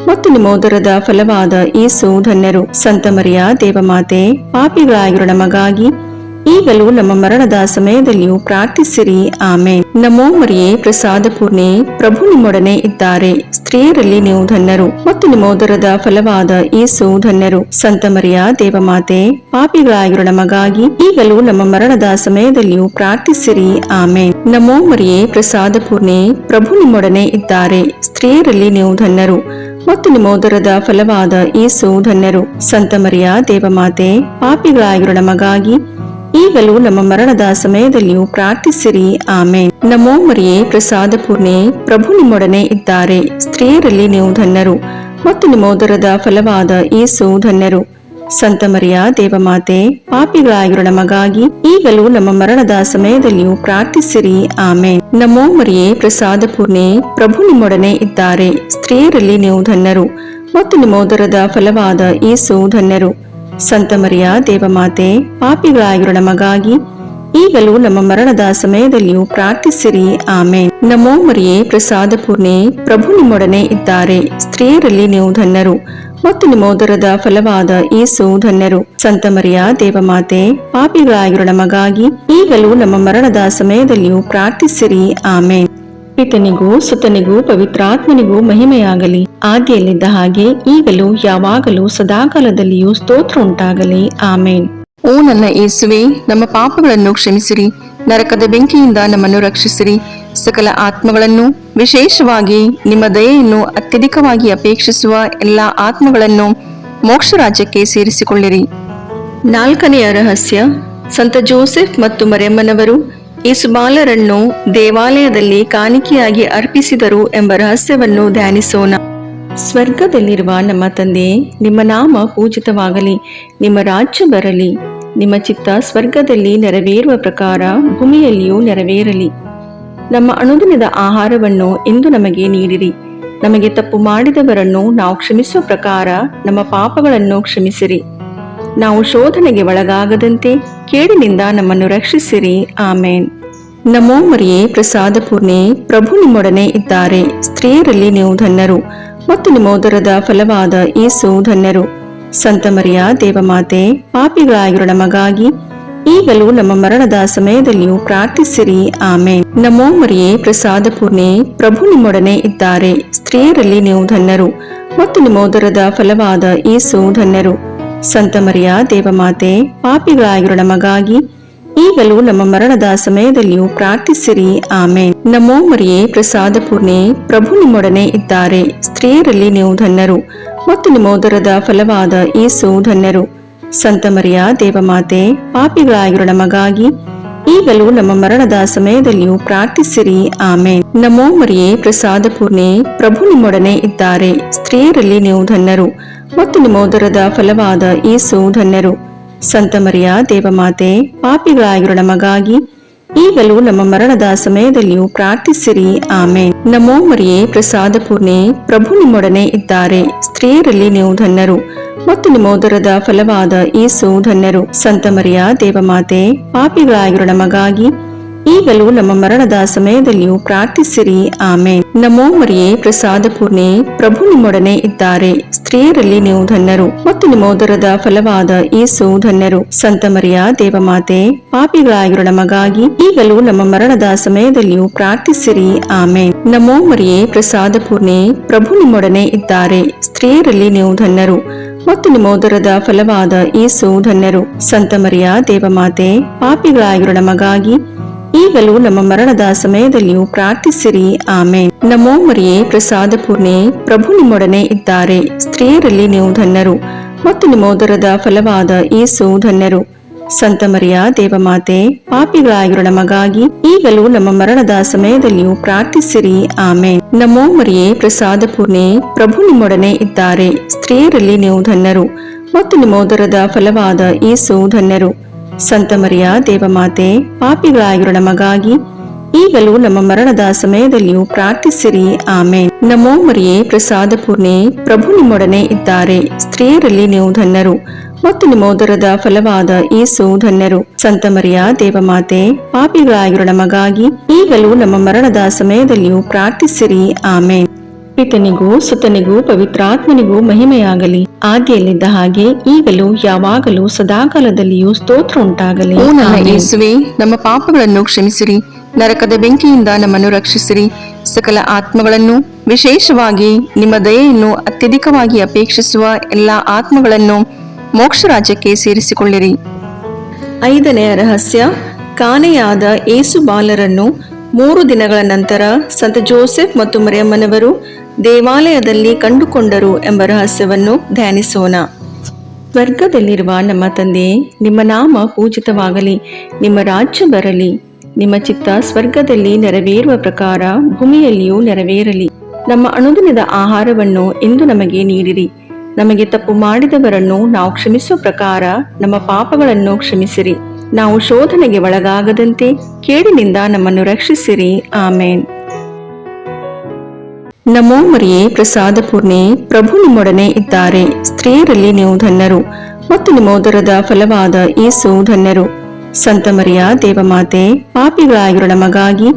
ಮತ್ತು ನಿಮ್ಮ ಉದರದ ಫಲವಾದ ಯೇಸು ಧನ್ಯರು. ಸಂತ ಮರಿಯ ದೇವಮಾತೆ, ಪಾಪಿಗಳಾಗಿರೋ ನಮಗಾಗಿ ಈಗಲೂ ನಮ್ಮ ಮರಣದ ಸಮಯದಲ್ಲಿಯೂ ಪ್ರಾರ್ಥಿಸಿರಿ. ಆಮೇನ್. ನಮೋ ಮರಿಯೇ, ಪ್ರಸಾದ ಪೂರ್ಣೆ, ಪ್ರಭು ನಿಮ್ಮೊಡನೆ ಇದ್ದಾರೆ. ಸ್ತ್ರೀಯರಲ್ಲಿ ನೀವು ಧನ್ಯರು ಮತ್ತು ನಿಮ್ಮ ಉದರದ ಫಲವಾದ ಯೇಸು ಧನ್ಯರು. ಸಂತ ಮರಿಯ ದೇವಮಾತೆ, ಪಾಪಿಗಳಾಗಿರೋ ನಮಗಾಗಿ ಈಗಲೂ ನಮ್ಮ ಮರಣದ ಸಮಯದಲ್ಲಿಯೂ ಪ್ರಾರ್ಥಿಸಿರಿ. ಆಮೇನ್. ನಮೋ ಮರಿಯೇ, ಪ್ರಸಾದ ಪೂರ್ಣೆ, ಪ್ರಭು ನಿಮ್ಮೊಡನೆ ಇದ್ದಾರೆ. ಸ್ತ್ರೀಯರಲ್ಲಿ ನೀವು ಧನ್ಯರು ಮತ್ತು ನಿಮ್ಮ ಉದರದ ಫಲವಾದ ಯೇಸು ಧನ್ಯರು. ಸಂತ ಮರಿಯ ದೇವಮಾತೆ, ಪಾಪಿಗಳಾಗಿರೋ ನಮಗಾಗಿ ಈಗಲೂ ನಮ್ಮ ಮರಣದ ಸಮಯದಲ್ಲಿಯೂ ಪ್ರಾರ್ಥಿಸಿರಿ. ಆಮೇನ್. ನಮೋ ಮರಿಯೇ, ಪ್ರಸಾದ ಪೂರ್ಣೆ, ಪ್ರಭು ನಿಮ್ಮೊಡನೆ ಇದ್ದಾರೆ. ಸ್ತ್ರೀಯರಲ್ಲಿ ನೀವು ಧನ್ಯರು ಮತ್ತು ನಿಮ್ಮ ಉದರದ ಫಲವಾದ ಯೇಸು ಧನ್ಯರು. ಸಂತ ಮರಿಯ ದೇವಮಾತೆ, ಪಾಪಿಗಳಾಗಿರೋ ನಮಗಾಗಿ ಈಗಲೂ ನಮ್ಮ ಮರಣದ ಸಮಯದಲ್ಲಿಯೂ ಪ್ರಾರ್ಥಿಸಿರಿ. ಆಮೇನ್. ನಮೋ ಮರಿಯೇ, ಪ್ರಸಾದ ಪೂರ್ಣೆ, ಪ್ರಭು ನಿಮ್ಮೊಡನೆ ಇದ್ದಾರೆ. ಸ್ತ್ರೀಯರಲ್ಲಿ ನೀವು ಧನ್ಯರು ಮತ್ತು ನಿಮ್ಮ ಉದರದ ಫಲವಾದ ಯೇಸು ಧನ್ಯರು. ಸಂತ ಮರಿಯ ದೇವಮಾತೆ, ಪಾಪಿಗಳಾಗಿರೋ ನಮಗಾಗಿ ಈಗಲೂ ನಮ್ಮ ಮರಣದ ಸಮಯದಲ್ಲಿಯೂ ಪ್ರಾರ್ಥಿಸಿರಿ. ಆಮೇನ್. ನಮೋ ಮರಿಯೇ, ಪ್ರಸಾದ ಪೂರ್ಣೆ, ಪ್ರಭು ನಿಮ್ಮೊಡನೆ ಇದ್ದಾರೆ. ಸ್ತ್ರೀಯರಲ್ಲಿ ನೀವು ಧನ್ಯರು ಮತ್ತು ನಿಮ್ಮೋದರದ ಫಲವಾದ ಯೇಸು ಧನ್ಯರು. ಸಂತ ಮರಿಯ ದೇವಮಾತೆ, ಪಾಪಿಗಳಾಗಿರೋ ನಮಗಾಗಿ ಈಗಲೂ ನಮ್ಮ ಮರಣದ ಸಮಯದಲ್ಲಿಯೂ ಪ್ರಾರ್ಥಿಸಿರಿ. ಆಮೇನ್. ಪಿತನಿಗೂ ಸುತನಿಗೂ ಪವಿತ್ರಾತ್ಮನಿಗೂ ಮಹಿಮೆಯಾಗಲಿ, ಆದಿಯಲ್ಲಿದ್ದ ಹಾಗೆ ಈಗಲೂ ಯಾವಾಗಲೂ ಸದಾಕಾಲದಲ್ಲಿಯೂ ಸ್ತೋತ್ರ ಉಂಟಾಗಲಿ. ಆಮೇನ್. ಓ ನನ್ನ ಯೇಸುವೆ, ನಮ್ಮ ಪಾಪಗಳನ್ನು ಕ್ಷಮಿಸಿರಿ, ನರಕದ ಬೆಂಕಿಯಿಂದ ನಮ್ಮನ್ನು ರಕ್ಷಿಸಿರಿ, ಸಕಲ ಆತ್ಮಗಳನ್ನು, ವಿಶೇಷವಾಗಿ ನಿಮ್ಮ ದಯೆಯನ್ನು ಅತ್ಯಧಿಕವಾಗಿ ಅಪೇಕ್ಷಿಸುವ ಎಲ್ಲ ಆತ್ಮಗಳನ್ನು ಮೋಕ್ಷ ರಾಜ್ಯಕ್ಕೆ ಸೇರಿಸಿಕೊಳ್ಳಿರಿ. 4ನೆಯ ರಹಸ್ಯ, ಸಂತ ಜೋಸೆಫ್ ಮತ್ತು ಮರಿಯಮ್ಮನವರು ಯೇಸುಬಾಲರನ್ನು ದೇವಾಲಯದಲ್ಲಿ ಕಾಣಿಕೆಯಾಗಿ ಅರ್ಪಿಸಿದರು ಎಂಬ ರಹಸ್ಯವನ್ನು ಧ್ಯಾನಿಸೋಣ. ಸ್ವರ್ಗದಲ್ಲಿರುವ ನಮ್ಮ ತಂದೆಯೇ, ನಿಮ್ಮ ನಾಮ ಪೂಜಿತವಾಗಲಿ, ನಿಮ್ಮ ರಾಜ್ಯ ಬರಲಿ, ನಿಮ್ಮ ಚಿತ್ತ ಸ್ವರ್ಗದಲ್ಲಿ ನೆರವೇರುವ ಪ್ರಕಾರ ಭೂಮಿಯಲ್ಲಿಯೂ ನೆರವೇರಲಿ. ನಮ್ಮ ಅನುದಿನದ ಆಹಾರವನ್ನು ಇಂದು ನಮಗೆ ನೀಡಿರಿ. ನಮಗೆ ತಪ್ಪು ಮಾಡಿದವರನ್ನು ನಾವು ಕ್ಷಮಿಸುವ ಪ್ರಕಾರ ನಮ್ಮ ಪಾಪಗಳನ್ನು ಕ್ಷಮಿಸಿರಿ. ನಾವು ಶೋಧನೆಗೆ ಒಳಗಾಗದಂತೆ ಕೇಡಿನಿಂದ ನಮ್ಮನ್ನು ರಕ್ಷಿಸಿರಿ. ಆಮೇನ್. ನಮೋ ಮರಿಯೇ, ಪ್ರಸಾದ ಪೂರ್ಣೆ, ಪ್ರಭು ನಿಮ್ಮೊಡನೆ ಇದ್ದಾರೆ. ಸ್ತ್ರೀಯರಲ್ಲಿ ನೀವು ಧನ್ಯರು ಮತ್ತು ನಿಮ್ಮೋದರದ ಫಲವಾದ ಯೇಸು ಧನ್ಯರು. ಸಂತ ಮರಿಯ ದೇವಮಾತೆ, ಪಾಪಿಗಳಾಗಿರೋ ನಮಗಾಗಿ ಈಗಲೂ ನಮ್ಮ ಮರಣದ ಸಮಯದಲ್ಲಿಯೂ ಪ್ರಾರ್ಥಿಸಿರಿ. ಆಮೇನ್. ನಮೋ ಮರಿಯೇ, ಪ್ರಸಾದ ಪೂರ್ಣೆ, ಪ್ರಭು ನಿಮ್ಮೊಡನೆ ಇದ್ದಾರೆ. ಸ್ತ್ರೀಯರಲ್ಲಿ ನೀವು ಧನ್ಯರು ಮತ್ತು ನಿಮ್ಮೋದರದ ಫಲವಾದ ಯೇಸು ಧನ್ಯರು. ಸಂತ ಮರಿಯ ದೇವಮಾತೆ, ಪಾಪಿಗಳಾಗಿರೋ ನಮಗಾಗಿ ಈಗಲೂ ನಮ್ಮ ಮರಣದ ಸಮಯದಲ್ಲಿಯೂ ಪ್ರಾರ್ಥಿಸಿರಿ. ಆಮೇನ್. ನಮೋ ಮರಿಯೇ, ಪ್ರಸಾದ ಪೂರ್ಣೆ, ಪ್ರಭು ನಿಮ್ಮೊಡನೆ ಇದ್ದಾರೆ. ಸ್ತ್ರೀಯರಲ್ಲಿ ನೀವು ಧನ್ಯರು ಮತ್ತು ನಿಮ್ಮೋದರದ ಫಲವಾದ ಯೇಸು ಧನ್ಯರು. ಸಂತ ಮರಿಯ ದೇವಮಾತೆ, ಪಾಪಿಗಳಾಗಿರೋ ನಮಗಾಗಿ ಈಗಲೂ ನಮ್ಮ ಮರಣದ ಸಮಯದಲ್ಲಿಯೂ ಪ್ರಾರ್ಥಿಸಿರಿ. ಆಮೇನ್. ನಮೋ ಮರಿಯೇ, ಪ್ರಸಾದ ಪೂರ್ಣೆ, ಪ್ರಭು ನಿಮ್ಮೊಡನೆ ಇದ್ದಾರೆ. ಸ್ತ್ರೀಯರಲ್ಲಿ ನೀವು ಧನ್ಯರು ಮತ್ತು ನಿಮ್ಮೋದರದ ಫಲವಾದ ಯೇಸು ಧನ್ಯರು. ಸಂತ ಮರಿಯ ದೇವಮಾತೆ, ಪಾಪಿಗಳಾಗಿರೋ ನಮಗಾಗಿ ಈಗಲೂ ನಮ್ಮ ಮರಣದ ಸಮಯದಲ್ಲಿಯೂ ಪ್ರಾರ್ಥಿಸಿರಿ. ಆಮೇನ್. ನಮೋ ಮರಿಯೇ, ಪ್ರಸಾದ ಪೂರ್ಣೆ, ಪ್ರಭು ನಿಮ್ಮೊಡನೆ ಇದ್ದಾರೆ. ಸ್ತ್ರೀಯರಲ್ಲಿ ನೀವು ಧನ್ಯರು ಮತ್ತು ನಿಮ್ಮೋದರದ ಫಲವಾದ ಯೇಸು ಧನ್ಯರು. ಸಂತ ಮರಿಯ ದೇವಮಾತೆ, ಪಾಪಿಗಳಾಗಿರೋ ನಮಗಾಗಿ ಈಗಲೂ ನಮ್ಮ ಮರಣದ ಸಮಯದಲ್ಲಿಯೂ ಪ್ರಾರ್ಥಿಸಿರಿ. ಆಮೇನ್. ನಮೋ ಮರಿಯೇ, ಪ್ರಸಾದ ಪೂರ್ಣೆ, ಪ್ರಭು ನಿಮ್ಮೊಡನೆ ಇದ್ದಾರೆ. ಸ್ತ್ರೀಯರಲ್ಲಿ ನೀವು ಧನ್ಯರು ಮತ್ತು ನಿಮ್ಮೋದರದ ಫಲವಾದ ಯೇಸು ಧನ್ಯರು. ಸಂತ ಮರಿಯ ದೇವಮಾತೆ, ಪಾಪಿಗಳಾಗಿರೋ ನಮಗಾಗಿ ಈಗಲೂ ನಮ್ಮ ಮರಣದ ಸಮಯದಲ್ಲಿಯೂ ಪ್ರಾರ್ಥಿಸಿರಿ. ಆಮೇನ್. ನಮೋ ಮರಿಯೇ, ಪ್ರಸಾದ ಪೂರ್ಣೆ, ಪ್ರಭು ನಿಮ್ಮೊಡನೆ ಇದ್ದಾರೆ. ಸ್ತ್ರೀಯರಲ್ಲಿ ನೀವು ಧನ್ಯರು ಮತ್ತು ನಿಮ್ಮೋದರದ ಫಲವಾದ ಯೇಸು ಧನ್ಯರು. ಸಂತ ಮರಿಯ ದೇವಮಾತೆ, ಪಾಪಿಗಳಾಗಿರೋ ನಮಗಾಗಿ ಈಗಲೂ ನಮ್ಮ ಮರಣದ ಸಮಯದಲ್ಲಿಯೂ ಪ್ರಾರ್ಥಿಸಿರಿ. ಆಮೇನ್. ನಮೋ ಮರಿಯೇ, ಪ್ರಸಾದ ಪೂರ್ಣೆ, ಪ್ರಭು ನಿಮ್ಮೊಡನೆ ಇದ್ದಾರೆ. ಸ್ತ್ರೀಯರಲ್ಲಿ ನೀವು ಧನ್ಯರು ಮತ್ತು ನಿಮ್ಮೋದರದ ಫಲವಾದ ಯೇಸು ಧನ್ಯರು. ಸಂತ ಮರಿಯ ದೇವಮಾತೆ, ಪಾಪಿಗಳಾಗಿರೋ ನಮಗಾಗಿ ಈಗಲೂ ನಮ್ಮ ಮರಣದ ಸಮಯದಲ್ಲಿಯೂ ಪ್ರಾರ್ಥಿಸಿರಿ. ಆಮೇನ್. ನಮೋ ಮರಿಯೇ, ಪ್ರಸಾದ ಪೂರ್ಣೆ, ಪ್ರಭು ನಿಮ್ಮೊಡನೆ ಇದ್ದಾರೆ. ಸ್ತ್ರೀಯರಲ್ಲಿ ನೀವು ಧನ್ಯರು ಮತ್ತು ನಿಮ್ಮೋದರದ ಫಲವಾದ ಯೇಸು ಧನ್ಯರು. ಸಂತ ಮರಿಯ ದೇವಮಾತೆ, ಪಾಪಿಗಳಾಗಿರೋ ನಮಗಾಗಿ ಈಗಲೂ ನಮ್ಮ ಮರಣದ ಸಮಯದಲ್ಲಿಯೂ ಪ್ರಾರ್ಥಿಸಿರಿ. ಆಮೇನ್. ನಮೋ ಮರಿಯೇ, ಪ್ರಸಾದ ಪೂರ್ಣೆ, ಪ್ರಭು ನಿಮ್ಮೊಡನೆ ಇದ್ದಾರೆ. ಸ್ತ್ರೀಯರಲ್ಲಿ ನೀವು ಧನ್ಯರು ಮತ್ತು ನಿಮ್ಮೋದರದ ಫಲವಾದ ಯೇಸು ಧನ್ಯರು. ಸಂತ ಮರಿಯ ದೇವಮಾತೆ, ಪಾಪಿಗಳಾಗಿರೋ ನಮಗಾಗಿ ಈಗಲೂ ನಮ್ಮ ಮರಣದ ಸಮಯದಲ್ಲಿಯೂ ಪ್ರಾರ್ಥಿಸಿರಿ. ಆಮೇನ್. ಪಿತನಿಗೂ ಸುತನಿಗೂ ಪವಿತ್ರಾತ್ಮನಿಗೂ ಮಹಿಮೆಯಾಗಲಿ, ಆದಿಯಲ್ಲಿದ್ದ ಹಾಗೆ ಈಗಲೂ ಯಾವಾಗಲೂ ಸದಾಕಾಲದಲ್ಲಿಯೂ ಸ್ತೋತ್ರ ಉಂಟಾಗಲಿ. ಓ ನನ್ನ ಯೇಸುವೆ, ನಮ್ಮ ಪಾಪಗಳನ್ನು ಕ್ಷಮಿಸಿರಿ, ನರಕದ ಬೆಂಕಿಯಿಂದ ನಮ್ಮನ್ನು ರಕ್ಷಿಸಿರಿ, ಸಕಲ ಆತ್ಮಗಳನ್ನು, ವಿಶೇಷವಾಗಿ ನಿಮ್ಮ ದಯೆಯನ್ನು ಅತ್ಯಧಿಕವಾಗಿ ಅಪೇಕ್ಷಿಸುವ ಎಲ್ಲ ಆತ್ಮಗಳನ್ನು ಮೋಕ್ಷ ರಾಜ್ಯಕ್ಕೆ ಸೇರಿಸಿಕೊಳ್ಳಿರಿ. 5ನೆಯ ರಹಸ್ಯ, ಕಾಣೆಯಾದ ಯೇಸು ಬಾಲರನ್ನು 3 ದಿನಗಳ ನಂತರ ಸಂತ ಜೋಸೆಫ್ ಮತ್ತು ಮರಿಯಮ್ಮನವರು ದೇವಾಲಯದಲ್ಲಿ ಕಂಡುಕೊಂಡರು ಎಂಬ ರಹಸ್ಯವನ್ನು ಧ್ಯಾನಿಸೋಣ. ಸ್ವರ್ಗದಲ್ಲಿರುವ ನಮ್ಮ ತಂದೆಯೇ, ನಿಮ್ಮ ನಾಮ ಪೂಜಿತವಾಗಲಿ, ನಿಮ್ಮ ರಾಜ್ಯ ಬರಲಿ, ನಿಮ್ಮ ಚಿತ್ತ ಸ್ವರ್ಗದಲ್ಲಿ ನೆರವೇರುವ ಪ್ರಕಾರ ಭೂಮಿಯಲ್ಲಿಯೂ ನೆರವೇರಲಿ. ನಮ್ಮ ಅನುದಿನದ ಆಹಾರವನ್ನು ಇಂದು ನಮಗೆ ನೀಡಿರಿ. ನಮಗೆ ತಪ್ಪು ಮಾಡಿದವರನ್ನು ನಾವು ಕ್ಷಮಿಸುವ ಪ್ರಕಾರ ನಮ್ಮ ಪಾಪಗಳನ್ನು ಕ್ಷಮಿಸಿರಿ. ನಾವು ಶೋಧನೆಗೆ ಒಳಗಾಗದಂತೆ ಕೇಡಿನಿಂದ ನಮ್ಮನ್ನು ರಕ್ಷಿಸಿರಿ. ಆಮೇನ್. ನಮೋ ಮರಿಯೇ, ಪ್ರಸಾದ ಪೂರ್ಣೆ, ಪ್ರಭು ನಿಮ್ಮೊಡನೆ ಇದ್ದಾರೆ. ಸ್ತ್ರೀಯರಲ್ಲಿ ನೀವು ಧನ್ಯರು ಮತ್ತು ನಿಮ್ಮೋದರದ ಫಲವಾದ ಯೇಸು ಧನ್ಯರು. ಸಂತ ಮರಿಯ ದೇವಮಾತೆ, ಪಾಪಿಗಳಾಗಿರೋ ನಮಗಾಗಿ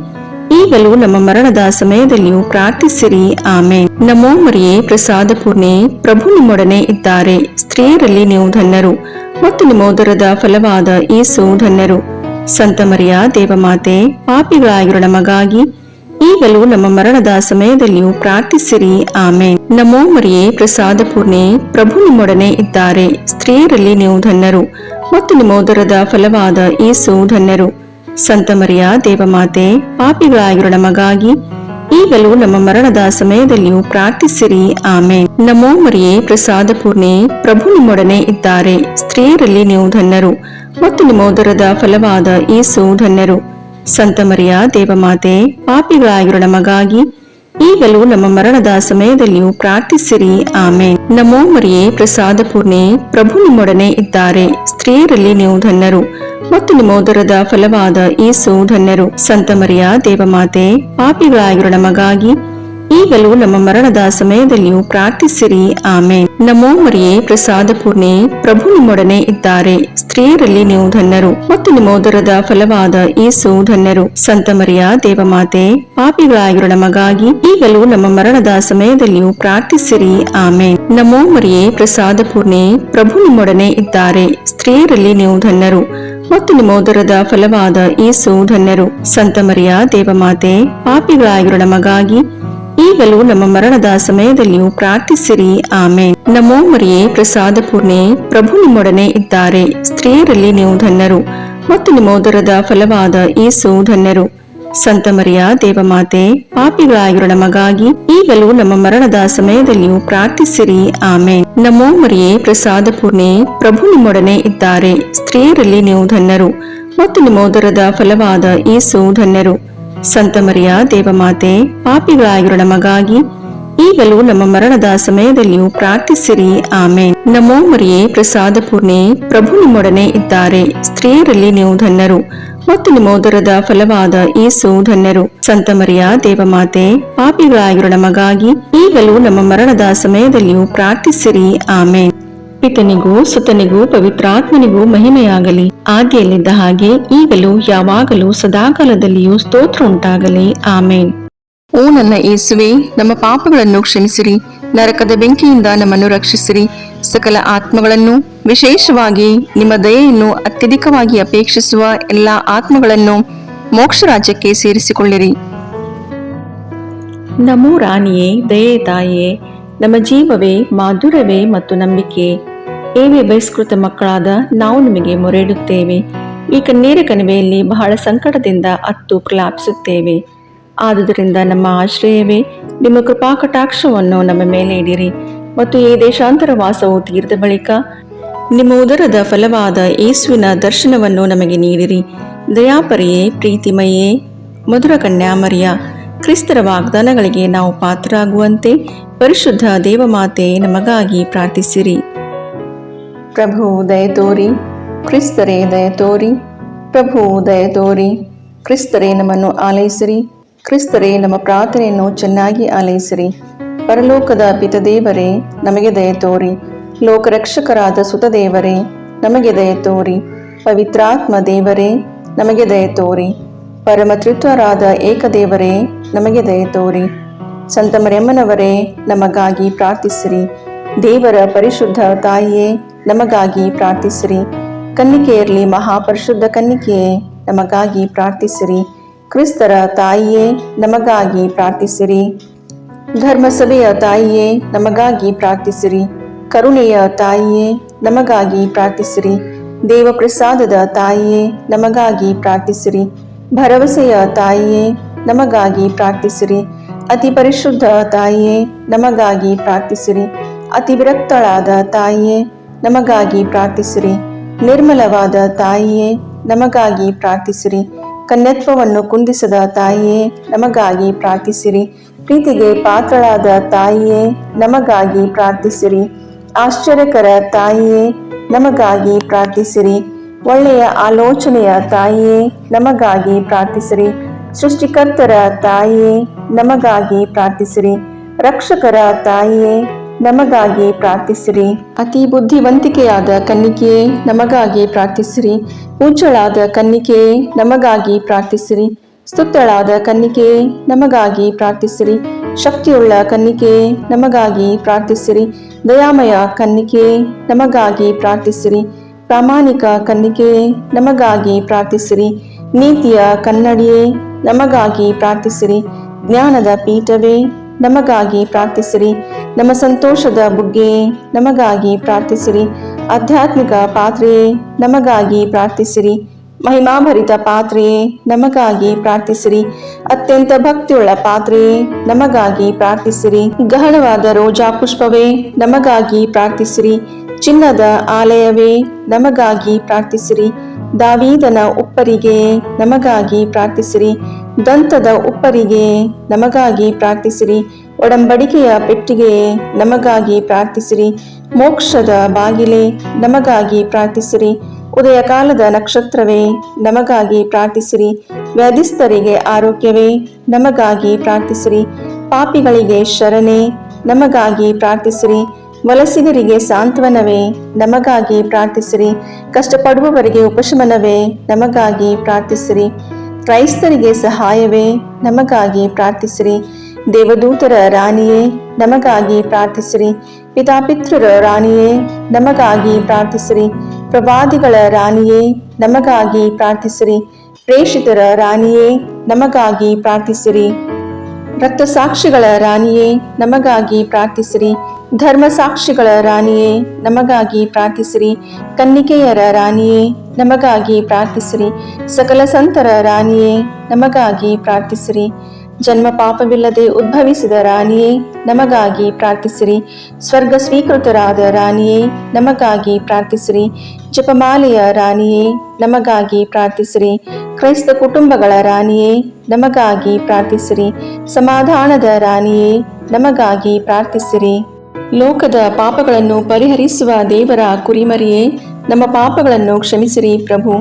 ಈಗಲೂ ನಮ್ಮ ಮರಣದ ಸಮಯದಲ್ಲಿಯೂ ಪ್ರಾರ್ಥಿಸಿರಿ. ಆಮೇನ್. ನಮೋ ಮರಿಯೇ, ಪ್ರಸಾದ ಪೂರ್ಣೆ, ಪ್ರಭು ನಿಮ್ಮೊಡನೆ ಇದ್ದಾರೆ. ಸ್ತ್ರೀಯರಲ್ಲಿ ನೀವು ಧನ್ಯರು ಮತ್ತು ನಿಮ್ಮ ಉದರದ ಫಲವಾದ ಯೇಸು ಧನ್ಯರು. ಸಂತ ಮರಿಯ ದೇವಮಾತೆ, ಪಾಪಿಗಳಾಗಿರೋ ನಮಗಾಗಿ ಈಗಲೂ ನಮ್ಮ ಮರಣದ ಸಮಯದಲ್ಲಿಯೂ ಪ್ರಾರ್ಥಿಸಿರಿ. ಆಮೇನ್. ನಮೋ ಮರಿಯೇ, ಪ್ರಸಾದ ಪೂರ್ಣೆ, ಪ್ರಭು ನಿಮ್ಮೊಡನೆ ಇದ್ದಾರೆ. ಸ್ತ್ರೀಯರಲ್ಲಿ ನೀವು ಧನ್ಯರು ಮತ್ತು ನಿಮ್ಮ ಉದರದ ಫಲವಾದ ಯೇಸು ಧನ್ಯರು. ಸಂತ ಮರಿಯ ದೇವಮಾತೆ, ಪಾಪಿಗಳಾಗಿರೋ ನಮಗಾಗಿ ಈಗಲೂ ನಮ್ಮ ಮರಣದ ಸಮಯದಲ್ಲಿಯೂ ಪ್ರಾರ್ಥಿಸಿರಿ. ಆಮೇನ್. ನಮೋ ಮರಿಯೇ, ಪ್ರಸಾದ ಪೂರ್ಣೆ, ಪ್ರಭು ನಿಮ್ಮೊಡನೆ ಇದ್ದಾರೆ. ಸ್ತ್ರೀಯರಲ್ಲಿ ನೀವು ಧನ್ಯರು ಮತ್ತು ನಿಮ್ಮ ಉದರದ ಫಲವಾದ ಯೇಸು ಧನ್ಯರು. ಸಂತ ಮರಿಯ ದೇವಮಾತೆ, ಪಾಪಿಗಳಾಗಿರೋ ನಮಗಾಗಿ ಈಗಲೂ ನಮ್ಮ ಮರಣದ ಸಮಯದಲ್ಲಿಯೂ ಪ್ರಾರ್ಥಿಸಿರಿ. ಆಮೇನ್. ನಮೋ ಮರಿಯೇ, ಪ್ರಸಾದ ಪೂರ್ಣೆ, ಪ್ರಭು ನಿಮ್ಮೊಡನೆ ಇದ್ದಾರೆ. ಸ್ತ್ರೀಯರಲ್ಲಿ ನೀವು ಧನ್ಯರು ಮತ್ತು ನಿಮ್ಮ ಉದರದ ಫಲವಾದ ಯೇಸು ಧನ್ಯರು. ಸಂತ ಮರಿಯ ದೇವಮಾತೆ, ಪಾಪಿಗಳಾಗಿರೋ ನಮಗಾಗಿ ಈಗಲೂ ನಮ್ಮ ಮರಣದ ಸಮಯದಲ್ಲಿಯೂ ಪ್ರಾರ್ಥಿಸಿರಿ. ಆಮೇನ್. ನಮೋ ಮರಿಯೇ, ಪ್ರಸಾದ ಪೂರ್ಣೆ, ಪ್ರಭು ನಿಮ್ಮೊಡನೆ ಇದ್ದಾರೆ. ಸ್ತ್ರೀಯರಲ್ಲಿ ನೀವು ಧನ್ಯರು ಮತ್ತು ನಿಮ್ಮ ಉದರದ ಫಲವಾದ ಯೇಸು ಧನ್ಯರು. ಸಂತ ಮರಿಯ ದೇವಮಾತೆ, ಪಾಪಿಗಳಾಗಿರೋ ನಮಗಾಗಿ ಈಗಲೂ ನಮ್ಮ ಮರಣದ ಸಮಯದಲ್ಲಿಯೂ ಪ್ರಾರ್ಥಿಸಿರಿ. ಆಮೇನ್. ನಮೋ ಮರಿಯೇ, ಪ್ರಸಾದ ಪೂರ್ಣೆ, ಪ್ರಭು ನಿಮ್ಮೊಡನೆ ಇದ್ದಾರೆ. ಸ್ತ್ರೀಯರಲ್ಲಿ ನೀವು ಧನ್ಯರು ಮತ್ತು ನಿಮ್ಮ ಉದರದ ಫಲವಾದ ಯೇಸು ಧನ್ಯರು. ಸಂತ ಮರಿಯ ದೇವಮಾತೆ, ಪಾಪಿಗಳಾಗಿರೋ ನಮಗಾಗಿ ಈಗಲೂ ನಮ್ಮ ಮರಣದ ಸಮಯದಲ್ಲಿಯೂ ಪ್ರಾರ್ಥಿಸಿರಿ. ಆಮೇನ್. ನಮೋ ಮರಿಯೇ, ಪ್ರಸಾದ ಪೂರ್ಣೆ, ಪ್ರಭು ನಿಮ್ಮೊಡನೆ ಇದ್ದಾರೆ. ಸ್ತ್ರೀಯರಲ್ಲಿ ನೀವು ಧನ್ಯರು ಮತ್ತು ನಿಮ್ಮ ಉದರದ ಫಲವಾದ ಯೇಸು ಧನ್ಯರು. ಸಂತ ಮರಿಯ ದೇವಮಾತೆ, ಪಾಪಿಗಳಾಗಿರೋ ನಮಗಾಗಿ ಈಗಲೂ ನಮ್ಮ ಮರಣದ ಸಮಯದಲ್ಲಿಯೂ ಪ್ರಾರ್ಥಿಸಿರಿ. ಆಮೇನ್. ನಮೋ ಮರಿಯೇ, ಪ್ರಸಾದ ಪೂರ್ಣೆ, ಪ್ರಭು ನಿಮ್ಮೊಡನೆ ಇದ್ದಾರೆ. ಸ್ತ್ರೀಯರಲ್ಲಿ ನೀವು ಧನ್ಯರು ಮತ್ತು ನಿಮ್ಮ ಉದರದ ಫಲವಾದ ಯೇಸು ಧನ್ಯರು. ಸಂತ ಮರಿಯ ದೇವಮಾತೆ, ಪಾಪಿಗಳಾಗಿರೋ ನಮಗಾಗಿ ಈಗಲೂ ನಮ್ಮ ಮರಣದ ಸಮಯದಲ್ಲಿಯೂ ಪ್ರಾರ್ಥಿಸಿರಿ. ಆಮೇನ್. ನಮೋ ಮರಿಯೇ, ಪ್ರಸಾದ ಪೂರ್ಣೆ, ಪ್ರಭು ನಿಮ್ಮೊಡನೆ ಇದ್ದಾರೆ. ಸ್ತ್ರೀಯರಲ್ಲಿ ನೀವು ಧನ್ಯರು ಮತ್ತು ನಿಮ್ಮ ಉದರದ ಫಲವಾದ ಯೇಸು ಧನ್ಯರು. ಸಂತ ಮರಿಯ ದೇವಮಾತೆ, ಪಾಪಿಗಳಾಗಿರೋ ನಮಗಾಗಿ ಈಗಲೂ ನಮ್ಮ ಮರಣದ ಸಮಯದಲ್ಲಿಯೂ ಪ್ರಾರ್ಥಿಸಿರಿ. ಆಮೇನ್. ಪಿತನಿಗೂ ಸುತನಿಗೂ ಪವಿತ್ರಾತ್ಮನಿಗೂ ಮಹಿಮೆಯಾಗಲಿ, ಆದಿಯಲ್ಲಿದ್ದ ಹಾಗೆ ಈಗಲೂ ಯಾವಾಗಲೂ ಸದಾಕಾಲದಲ್ಲಿಯೂ ಸ್ತೋತ್ರ ಉಂಟಾಗಲಿ. ಆಮೇನ್. ಓ ನನ್ನ ಯೇಸುವೆ, ನಮ್ಮ ಪಾಪಗಳನ್ನು ಕ್ಷಮಿಸಿರಿ, ನರಕದ ಬೆಂಕಿಯಿಂದ ನಮ್ಮನ್ನು ರಕ್ಷಿಸಿರಿ, ಸಕಲ ಆತ್ಮಗಳನ್ನು, ವಿಶೇಷವಾಗಿ ನಿಮ್ಮ ದಯೆಯನ್ನು ಅತ್ಯಧಿಕವಾಗಿ ಅಪೇಕ್ಷಿಸುವ ಎಲ್ಲ ಆತ್ಮಗಳನ್ನು ಮೋಕ್ಷ ರಾಜ್ಯಕ್ಕೆ ಸೇರಿಸಿಕೊಳ್ಳಿರಿ. ನಮೋ ರಾಣಿಯೇ, ದಯೆ ತಾಯಿಯೇ, ನಮ್ಮ ಜೀವವೇ, ಮಾಧುರ್ಯವೇ ಮತ್ತು ನಂಬಿಕೆ, ಏವೇ ಬಹಿಷ್ಕೃತ ಮಕ್ಕಳಾದ ನಾವು ನಿಮಗೆ ಮೊರೆಯಿಡುತ್ತೇವೆ. ಈ ಕಣ್ಣೀರ ಕಣಿವೆಯಲ್ಲಿ ಬಹಳ ಸಂಕಟದಿಂದ ಅತ್ತು ಪ್ರಲಾಪಿಸುತ್ತೇವೆ. ಆದುದರಿಂದ ನಮ್ಮ ಆಶ್ರಯವೇ, ನಿಮ್ಮ ಕೃಪಾ ಕಟಾಕ್ಷವನ್ನು ನಮ್ಮ ಮೇಲೆ ಇಡಿರಿ ಮತ್ತು ಈ ದೇಶಾಂತರ ವಾಸವು ತೀರಿದ ಬಳಿಕ ನಿಮ್ಮ ಉದರದ ಫಲವಾದ ಯೇಸುವಿನ ದರ್ಶನವನ್ನು ನಮಗೆ ನೀಡಿರಿ. ದಯಾಪರಿಯೇ, ಪ್ರೀತಿಮಯೇ, ಮಧುರ ಕನ್ಯಾಮರಿಯ, ಕ್ರಿಸ್ತರ ವಾಗ್ದಾನಗಳಿಗೆ ನಾವು ಪಾತ್ರರಾಗುವಂತೆ ಪರಿಶುದ್ಧ ದೇವಮಾತೆ ನಮಗಾಗಿ ಪ್ರಾರ್ಥಿಸಿರಿ. ಪ್ರಭು ದಯತೋರಿ, ಕ್ರಿಸ್ತರೇ ದಯತೋರಿ, ಪ್ರಭು ದಯತೋರಿ, ಕ್ರಿಸ್ತರೇ ನಮ್ಮನ್ನು ಆಲೈಸಿರಿ, ಕ್ರಿಸ್ತರೇ ನಮ್ಮ ಪ್ರಾರ್ಥನೆಯನ್ನು ಚೆನ್ನಾಗಿ ಆಲೈಸಿರಿ. ಪರಲೋಕದ ಪಿತದೇವರೇ, ನಮಗೆ ದಯತೋರಿ. ಲೋಕರಕ್ಷಕರಾದ ಸುತದೇವರೇ, ನಮಗೆ ದಯತೋರಿ. ಪವಿತ್ರಾತ್ಮ ದೇವರೇ, ನಮಗೆ ದಯತೋರಿ. ಪರಮತ್ರಿತ್ವರಾದ ಏಕದೇವರೇ, ನಮಗೆ ದಯತೋರಿ. ಸಂತ ಮರಿಯಮ್ಮನವರೇ, ನಮಗಾಗಿ ಪ್ರಾರ್ಥಿಸಿರಿ. ದೇವರ ಪರಿಶುದ್ಧ ತಾಯಿಯೇ, ನಮಗಾಗಿ ಪ್ರಾರ್ಥಿಸಿರಿ. ಕನ್ನಿಕೆಯರಲ್ಲಿ ಮಹಾಪರಿಶುದ್ಧ ಕನ್ನಿಕೆಯೇ, ನಮಗಾಗಿ ಪ್ರಾರ್ಥಿಸಿರಿ. ಕ್ರಿಸ್ತರ ತಾಯಿಯೇ, ನಮಗಾಗಿ ಪ್ರಾರ್ಥಿಸಿರಿ. ಧರ್ಮಸಭೆಯ ತಾಯಿಯೇ, ನಮಗಾಗಿ ಪ್ರಾರ್ಥಿಸಿರಿ. ಕರುಣೆಯ ತಾಯಿಯೇ, ನಮಗಾಗಿ ಪ್ರಾರ್ಥಿಸಿರಿ. ದೇವಪ್ರಸಾದದ ತಾಯಿಯೇ, ನಮಗಾಗಿ ಪ್ರಾರ್ಥಿಸಿರಿ. ಭರವಸೆಯ ತಾಯಿಯೇ, ನಮಗಾಗಿ ಪ್ರಾರ್ಥಿಸಿರಿ. ಅತಿ ಪರಿಶುದ್ಧ ತಾಯಿಯೇ, ನಮಗಾಗಿ ಪ್ರಾರ್ಥಿಸಿರಿ. ಅತಿ ವಿರಕ್ತಳಾದ ತಾಯಿಯೇ, ನಮಗಾಗಿ ಪ್ರಾರ್ಥಿಸಿರಿ. ನಿರ್ಮಲವಾದ ತಾಯಿಯೇ, ನಮಗಾಗಿ ಪ್ರಾರ್ಥಿಸಿರಿ. ಕನ್ಯತ್ವವನ್ನು ಕುಂದಿಸದ ತಾಯಿಯೇ, ನಮಗಾಗಿ ಪ್ರಾರ್ಥಿಸಿರಿ. ಪ್ರೀತಿಗೆ ಪಾತ್ರಳಾದ ತಾಯಿಯೇ, ನಮಗಾಗಿ ಪ್ರಾರ್ಥಿಸಿರಿ. ಆಶ್ಚರ್ಯಕರ ತಾಯಿಯೇ, ನಮಗಾಗಿ ಪ್ರಾರ್ಥಿಸಿರಿ. ಒಳ್ಳೆಯ ಆಲೋಚನೆಯ ತಾಯಿಯೇ, ನಮಗಾಗಿ ಪ್ರಾರ್ಥಿಸಿರಿ. ಸೃಷ್ಟಿಕರ್ತರ ತಾಯಿಯೇ, ನಮಗಾಗಿ ಪ್ರಾರ್ಥಿಸಿರಿ. ರಕ್ಷಕರ ತಾಯಿಯೇ, ನಮಗಾಗಿ ಪ್ರಾರ್ಥಿಸಿರಿ. ಅತಿ ಬುದ್ಧಿವಂತಿಕೆಯಾದ ಕನ್ನಿಕೆಯೇ, ನಮಗಾಗಿ ಪ್ರಾರ್ಥಿಸಿರಿ. ಉಜ್ಜಳಾದ ಕನ್ನಿಕೆಯೇ, ನಮಗಾಗಿ ಪ್ರಾರ್ಥಿಸಿರಿ. ಸ್ತುತ್ಯಳಾದ ಕನ್ನಿಕೆಯೇ ನಮಗಾಗಿ ಪ್ರಾರ್ಥಿಸಿರಿ. ಶಕ್ತಿಯುಳ್ಳ ಕನ್ನಿಕೆಯೇ ನಮಗಾಗಿ ಪ್ರಾರ್ಥಿಸಿರಿ. ದಯಾಮಯ ಕನ್ನಿಕೆಯೇ ನಮಗಾಗಿ ಪ್ರಾರ್ಥಿಸಿರಿ. ಪ್ರಾಮಾಣಿಕ ಕನ್ನಿಕೆಯೇ ನಮಗಾಗಿ ಪ್ರಾರ್ಥಿಸಿರಿ. ನೀತಿಯ ಕನ್ನಡಿಯೇ ನಮಗಾಗಿ ಪ್ರಾರ್ಥಿಸಿರಿ. ಜ್ಞಾನದ ಪೀಠವೇ ನಮಗಾಗಿ ಪ್ರಾರ್ಥಿಸಿರಿ. ನಮ್ಮ ಸಂತೋಷದ ಬುಗ್ಗೆಯೇ ನಮಗಾಗಿ ಪ್ರಾರ್ಥಿಸಿರಿ. ಆಧ್ಯಾತ್ಮಿಕ ಪಾತ್ರೆಯೇ ನಮಗಾಗಿ ಪ್ರಾರ್ಥಿಸಿರಿ. ಮಹಿಮಾಭರಿತ ಪಾತ್ರೆಯೇ ನಮಗಾಗಿ ಪ್ರಾರ್ಥಿಸಿರಿ. ಅತ್ಯಂತ ಭಕ್ತಿಯುಳ್ಳ ಪಾತ್ರೆಯೇ ನಮಗಾಗಿ ಪ್ರಾರ್ಥಿಸಿರಿ. ಗಹನವಾದ ರೋಜಾ ಪುಷ್ಪವೇ ನಮಗಾಗಿ ಪ್ರಾರ್ಥಿಸಿರಿ. ಚಿನ್ನದ ಆಲಯವೇ ನಮಗಾಗಿ ಪ್ರಾರ್ಥಿಸಿರಿ. ದಾವೀದನ ಉಪ್ಪರಿಗೆಯೇ ನಮಗಾಗಿ ಪ್ರಾರ್ಥಿಸಿರಿ. ದಂತದ ಉಪ್ಪರಿಗೆಯೇ ನಮಗಾಗಿ ಪ್ರಾರ್ಥಿಸಿರಿ. ಒಡಂಬಡಿಕೆಯ ಪೆಟ್ಟಿಗೆಯೇ ನಮಗಾಗಿ ಪ್ರಾರ್ಥಿಸಿರಿ. ಮೋಕ್ಷದ ಬಾಗಿಲೇ ನಮಗಾಗಿ ಪ್ರಾರ್ಥಿಸಿರಿ. ಉದಯ ಕಾಲದ ನಕ್ಷತ್ರವೇ ನಮಗಾಗಿ ಪ್ರಾರ್ಥಿಸಿರಿ. ವ್ಯಾಧಿಸ್ಥರಿಗೆ ಆರೋಗ್ಯವೇ ನಮಗಾಗಿ ಪ್ರಾರ್ಥಿಸಿರಿ. ಪಾಪಿಗಳಿಗೆ ಶರಣೆ ನಮಗಾಗಿ ಪ್ರಾರ್ಥಿಸಿರಿ. ವಲಸಿಗರಿಗೆ ಸಾಂತ್ವನವೇ ನಮಗಾಗಿ ಪ್ರಾರ್ಥಿಸಿರಿ. ಕಷ್ಟಪಡುವವರಿಗೆ ಉಪಶಮನವೇ ನಮಗಾಗಿ ಪ್ರಾರ್ಥಿಸಿರಿ. ಕ್ರೈಸ್ತರಿಗೆ ಸಹಾಯವೇ ನಮಗಾಗಿ ಪ್ರಾರ್ಥಿಸಿರಿ. ದೇವದೂತರ ರಾಣಿಯೇ ನಮಗಾಗಿ ಪ್ರಾರ್ಥಿಸಿರಿ. ಪಿತಾಪಿತೃರ ರಾಣಿಯೇ ನಮಗಾಗಿ ಪ್ರಾರ್ಥಿಸಿರಿ. ಪ್ರವಾದಿಗಳ ರಾಣಿಯೇ ನಮಗಾಗಿ ಪ್ರಾರ್ಥಿಸಿರಿ. ಪ್ರೇಷಿತರ ರಾಣಿಯೇ ನಮಗಾಗಿ ಪ್ರಾರ್ಥಿಸಿರಿ. ರಕ್ತಸಾಕ್ಷಿಗಳ ರಾಣಿಯೇ ನಮಗಾಗಿ ಪ್ರಾರ್ಥಿಸಿರಿ. ಧರ್ಮಸಾಕ್ಷಿಗಳ ರಾಣಿಯೇ ನಮಗಾಗಿ ಪ್ರಾರ್ಥಿಸಿರಿ. ಕನ್ನಿಕೆಯರ ರಾಣಿಯೇ ನಮಗಾಗಿ ಪ್ರಾರ್ಥಿಸಿರಿ. ಸಕಲ ಸಂತರ ರಾಣಿಯೇ ನಮಗಾಗಿ ಪ್ರಾರ್ಥಿಸಿರಿ. ಜನ್ಮ ಪಾಪವಿಲ್ಲದೆ ಉದ್ಭವಿಸಿದ ರಾಣಿಯೇ ನಮಗಾಗಿ ಪ್ರಾರ್ಥಿಸಿರಿ. ಸ್ವರ್ಗ ಸ್ವೀಕೃತರಾದ ರಾಣಿಯೇ ನಮಗಾಗಿ ಪ್ರಾರ್ಥಿಸಿರಿ. ಜಪಮಾಲೆಯ ರಾಣಿಯೇ ನಮಗಾಗಿ ಪ್ರಾರ್ಥಿಸಿರಿ. ಕ್ರೈಸ್ತ ಕುಟುಂಬಗಳ ರಾಣಿಯೇ ನಮಗಾಗಿ ಪ್ರಾರ್ಥಿಸಿರಿ. ಸಮಾಧಾನದ ರಾಣಿಯೇ ನಮಗಾಗಿ ಪ್ರಾರ್ಥಿಸಿರಿ. ಲೋಕದ ಪಾಪಗಳನ್ನು ಪರಿಹರಿಸುವ ದೇವರ ಕುರಿಮರಿಯೇ ನಮ್ಮ ಪಾಪಗಳನ್ನು ಕ್ಷಮಿಸಿರಿ ಪ್ರಭು.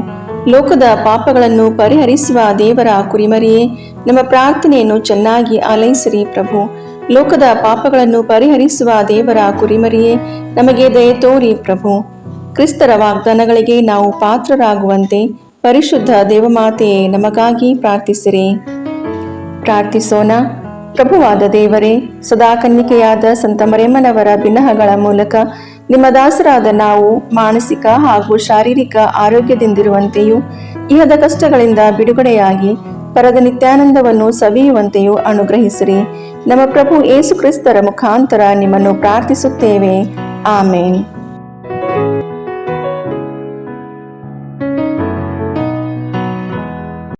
ಲೋಕದ ಪಾಪಗಳನ್ನು ಪರಿಹರಿಸುವ ದೇವರ ಕುರಿಮರಿಯೇ ನಮ್ಮ ಪ್ರಾರ್ಥನೆಯನ್ನು ಚೆನ್ನಾಗಿ ಆಲೈಸಿರಿ ಪ್ರಭು. ಲೋಕದ ಪಾಪಗಳನ್ನು ಪರಿಹರಿಸುವ ದೇವರ ಕುರಿಮರಿಯೇ ನಮಗೆ ದಯೆ ತೋರಿ ಪ್ರಭು. ಕ್ರಿಸ್ತರ ವಾಗ್ದಾನಗಳಿಗೆ ನಾವು ಪಾತ್ರರಾಗುವಂತೆ ಪರಿಶುದ್ಧ ದೇವಮಾತೆಯೇ ನಮಗಾಗಿ ಪ್ರಾರ್ಥಿಸಿರಿ. ಪ್ರಾರ್ಥಿಸೋಣ. ಪ್ರಭುವಾದ ದೇವರೇ, ಸದಾ ಕನ್ನಿಕೆಯಾದ ಸಂತ ಮರಿಯಮ್ಮನವರ ಬಿನ್ನಹಗಳ ಮೂಲಕ ನಿಮ್ಮ ದಾಸರಾದ ನಾವು ಮಾನಸಿಕ ಹಾಗೂ ಶಾರೀರಿಕ ಆರೋಗ್ಯದಿಂದಿರುವಂತೆಯೂ ಇಹದ ಕಷ್ಟಗಳಿಂದ ಬಿಡುಗಡೆಯಾಗಿ ಪರದ ನಿತ್ಯಾನಂದವನ್ನು ಸವಿಯುವಂತೆಯೂ ಅನುಗ್ರಹಿಸಿರಿ. ನಮ್ಮ ಪ್ರಭು ಯೇಸು ಕ್ರಿಸ್ತರ ಮುಖಾಂತರ ನಿಮ್ಮನ್ನು ಪ್ರಾರ್ಥಿಸುತ್ತೇವೆ. ಆಮೇನ್.